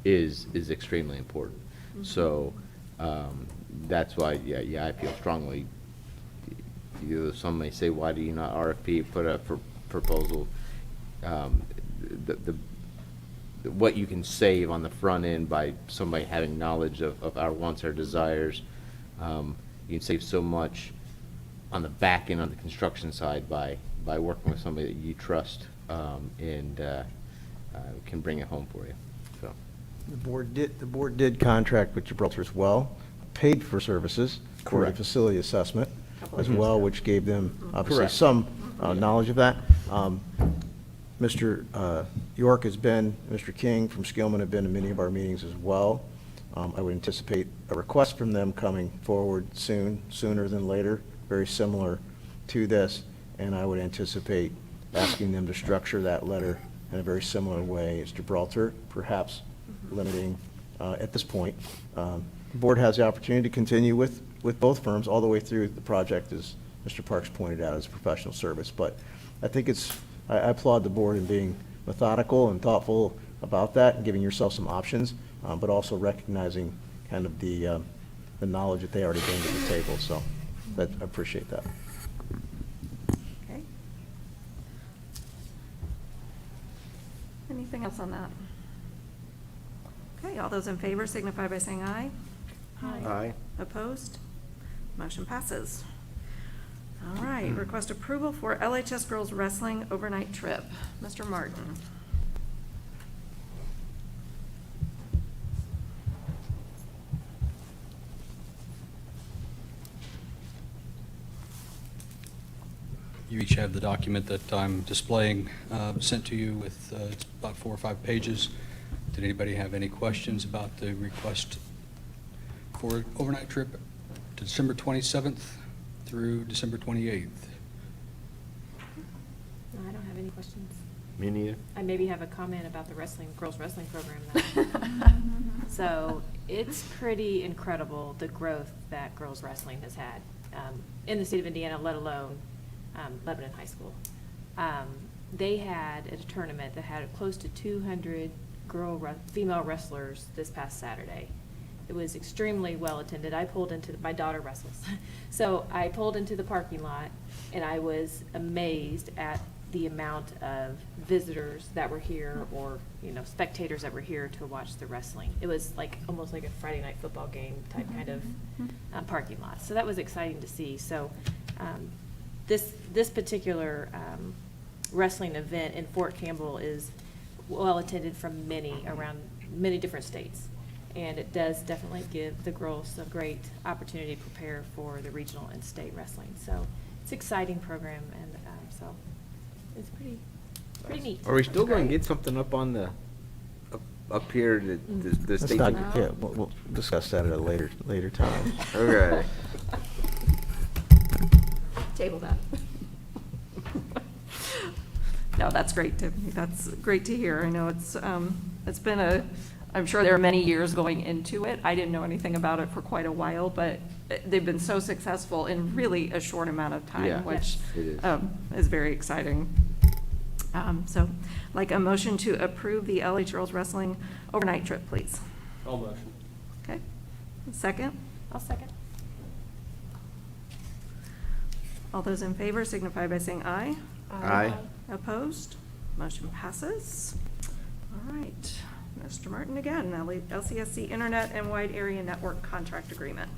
is extremely important. Mm-hmm. So that's why, yeah, I feel strongly. Some may say, why do you not RFP, put up for proposal? What you can save on the front end by somebody having knowledge of our wants, our desires, you can save so much on the back end on the construction side by working with somebody that you trust and can bring it home for you. So The board did contract with Gibraltar as well, paid for services for the Correct. facility assessment Couple as of well, years. which gave them obviously Correct. some knowledge of that. Mr. York has been, Mr. King from Skillman have been in many of our meetings as well. I would anticipate a request from them coming forward sooner than later, very similar to this, and I would anticipate asking them to structure that letter in a very similar way as Gibraltar, perhaps limiting at this point. The board has the opportunity to continue with both firms all the way through the project, as Mr. Parks pointed out, as a professional service. But I think I applaud the board in being methodical and thoughtful about that and giving yourself some options, but also recognizing kind of the knowledge that they already bring to the table. So I appreciate that. Okay. Anything else on that? Okay, all those in favor signify by saying aye. Aye. Opposed? Motion passes. All right, request approval for LHS Girls Wrestling overnight trip. Mr. Martin. You each have the document that I'm displaying sent to you with, it's about 4 or 5 pages. Did anybody have any questions about the request for overnight trip to December 27th through December 28th? No, I don't have any questions. Me neither. I maybe have a comment about the girls wrestling program though. So it's pretty incredible the growth that girls wrestling has had in the state of Indiana, let alone Lebanon High School. They had a tournament that had close to 200 female wrestlers this past Saturday. It was extremely well attended. I pulled into, my daughter wrestles. So I pulled into the parking lot and I was amazed at the amount of visitors that were here, or, you know, spectators that were here to watch the wrestling. It was like, almost like a Friday night football game type kind of parking lot. So that was exciting to see. So this particular wrestling event in Fort Campbell is well attended from many different states. And it does definitely give the girls a great opportunity to prepare for the regional and state wrestling. So it's an exciting program, and so it's pretty neat. Are we still going to get something up on the, up here, the Let's state? not, yeah, we'll discuss that at a later time. Okay. Table that. No, that's great to hear. I know it's been I'm sure there are many years going into it. I didn't know anything about it for quite a while, but they've been so successful in really a short amount of time, Yeah, which it is very exciting. So, like a motion to approve the LH Girls Wrestling overnight trip, please. All motion. Okay. Second? I'll second. All those in favor signify by saying aye. Aye. Opposed? Motion passes. All right. Mr. Martin again, LCSC Internet and Wide Area Network Contract Agreement.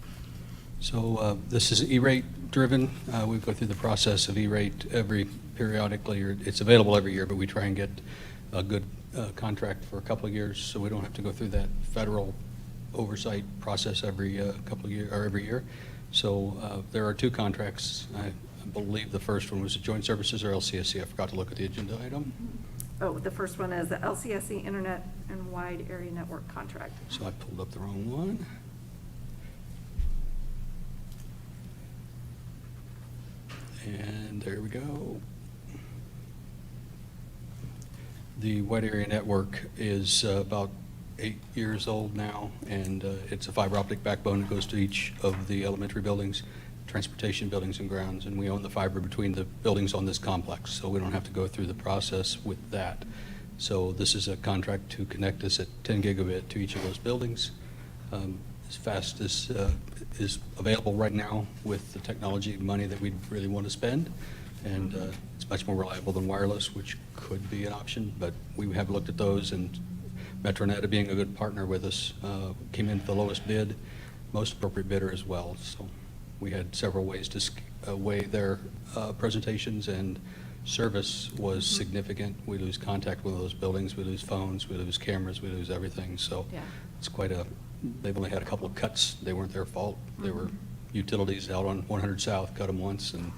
So this is E-rate driven. We go through the process of E-rate periodically, or it's available every year, but we try and get a good contract for a couple of years, so we don't have to go through that federal oversight process every couple of years or every year. So there are 2 contracts. I believe the first one was Joint Services or LCSC. I forgot to look at the agenda item. Oh, the first one is the LCSC Internet and Wide Area Network Contract. So I pulled up the wrong one. And there we go. The Wide Area Network is about 8 years old now, and it's a fiber optic backbone that goes to each of the elementary buildings, transportation buildings and grounds, and we own the fiber between the buildings on this complex, so we don't have to go through the process with that. So this is a contract to connect us at 10 gigabit to each of those buildings. As fast as is available right now with the technology money that we really want to spend, and it's much more reliable than wireless, which could be an option, but we have looked at those, and Metronet, being a good partner with us, came in at the lowest bid, most appropriate bidder as well. So we had several ways to weigh their presentations, and service was significant. We lose contact with those buildings, we lose phones, we lose cameras, we lose everything. So Yeah. it's quite they've only had a couple of cuts. They weren't their fault. They were utilities out on 100 South, cut them once, and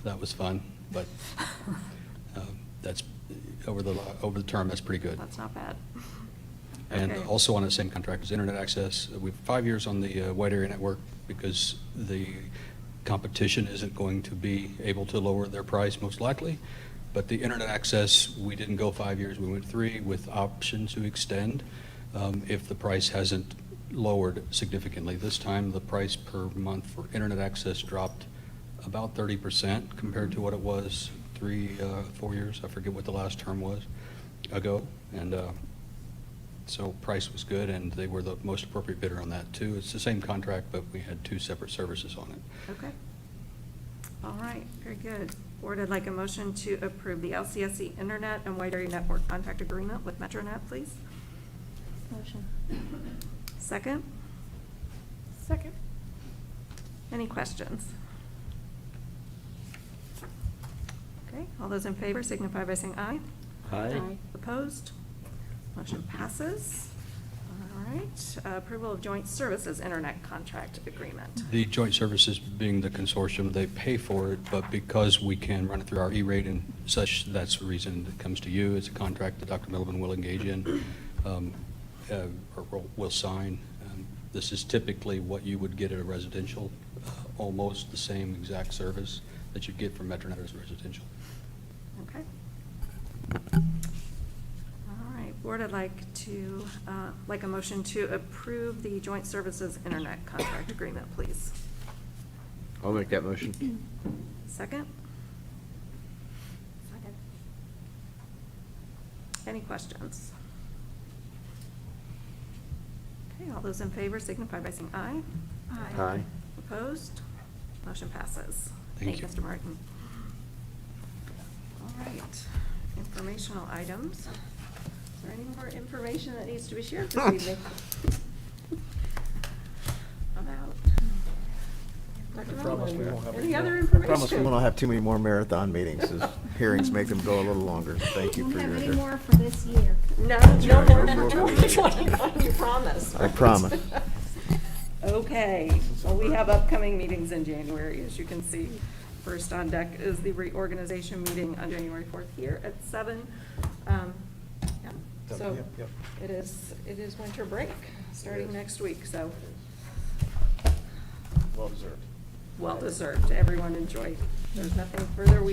that was fun. But that's, over the term, that's pretty good. That's not bad. And Okay. also on the same contract as internet access, we have 5 years on the wide area network because the competition isn't going to be able to lower their price most likely. But the internet access, we didn't go 5 years, we went 3 with option to extend if the price hasn't lowered significantly. This time, the price per month for internet access dropped about 30% compared to what it was 4 years. I forget what the last term was ago. And so price was good, and they were the most appropriate bidder on that too. It's the same contract, but we had 2 separate services on it. Okay. All right, very good. Board, I'd like a motion to approve the LCSC Internet and Wide Area Network Contract Agreement with Metronet, please. Motion. Second? Second. Any questions? Okay, all those in favor signify by saying aye. Aye. Opposed? Motion passes. All right, approval of joint services internet contract agreement. The joint services being the consortium, they pay for it, but because we can run it through our E-rate and such, that's the reason it comes to you. It's a contract that Dr. Milliman will engage in, or will sign. This is typically what you would get at a residential, almost the same exact service that you get from Metronet as residential. Okay. All right, board, I'd like a motion to approve the joint services internet contract agreement, please. I'll make that motion. Second? Second. Any questions? Okay, all those in favor signify by saying aye. Aye. Opposed? Motion passes. Thank you. Mr. Martin. All right, informational items. Is there any more information that needs to be shared this evening? About? Dr. Melvin, any other information? I promise we won't have too many more marathon meetings, as hearings make them go a little longer. Thank you for your. Won't have any more for this year. No, That's no right. more No more than for this. 2021, you promise. I promise. Okay, well, we have upcoming meetings in January, as you can see. First on deck is the reorganization meeting on January 4th here at 7. Yeah, so Yep. it is winter break, starting next week, so. Well deserved. Well deserved. Everyone enjoy. There's nothing further we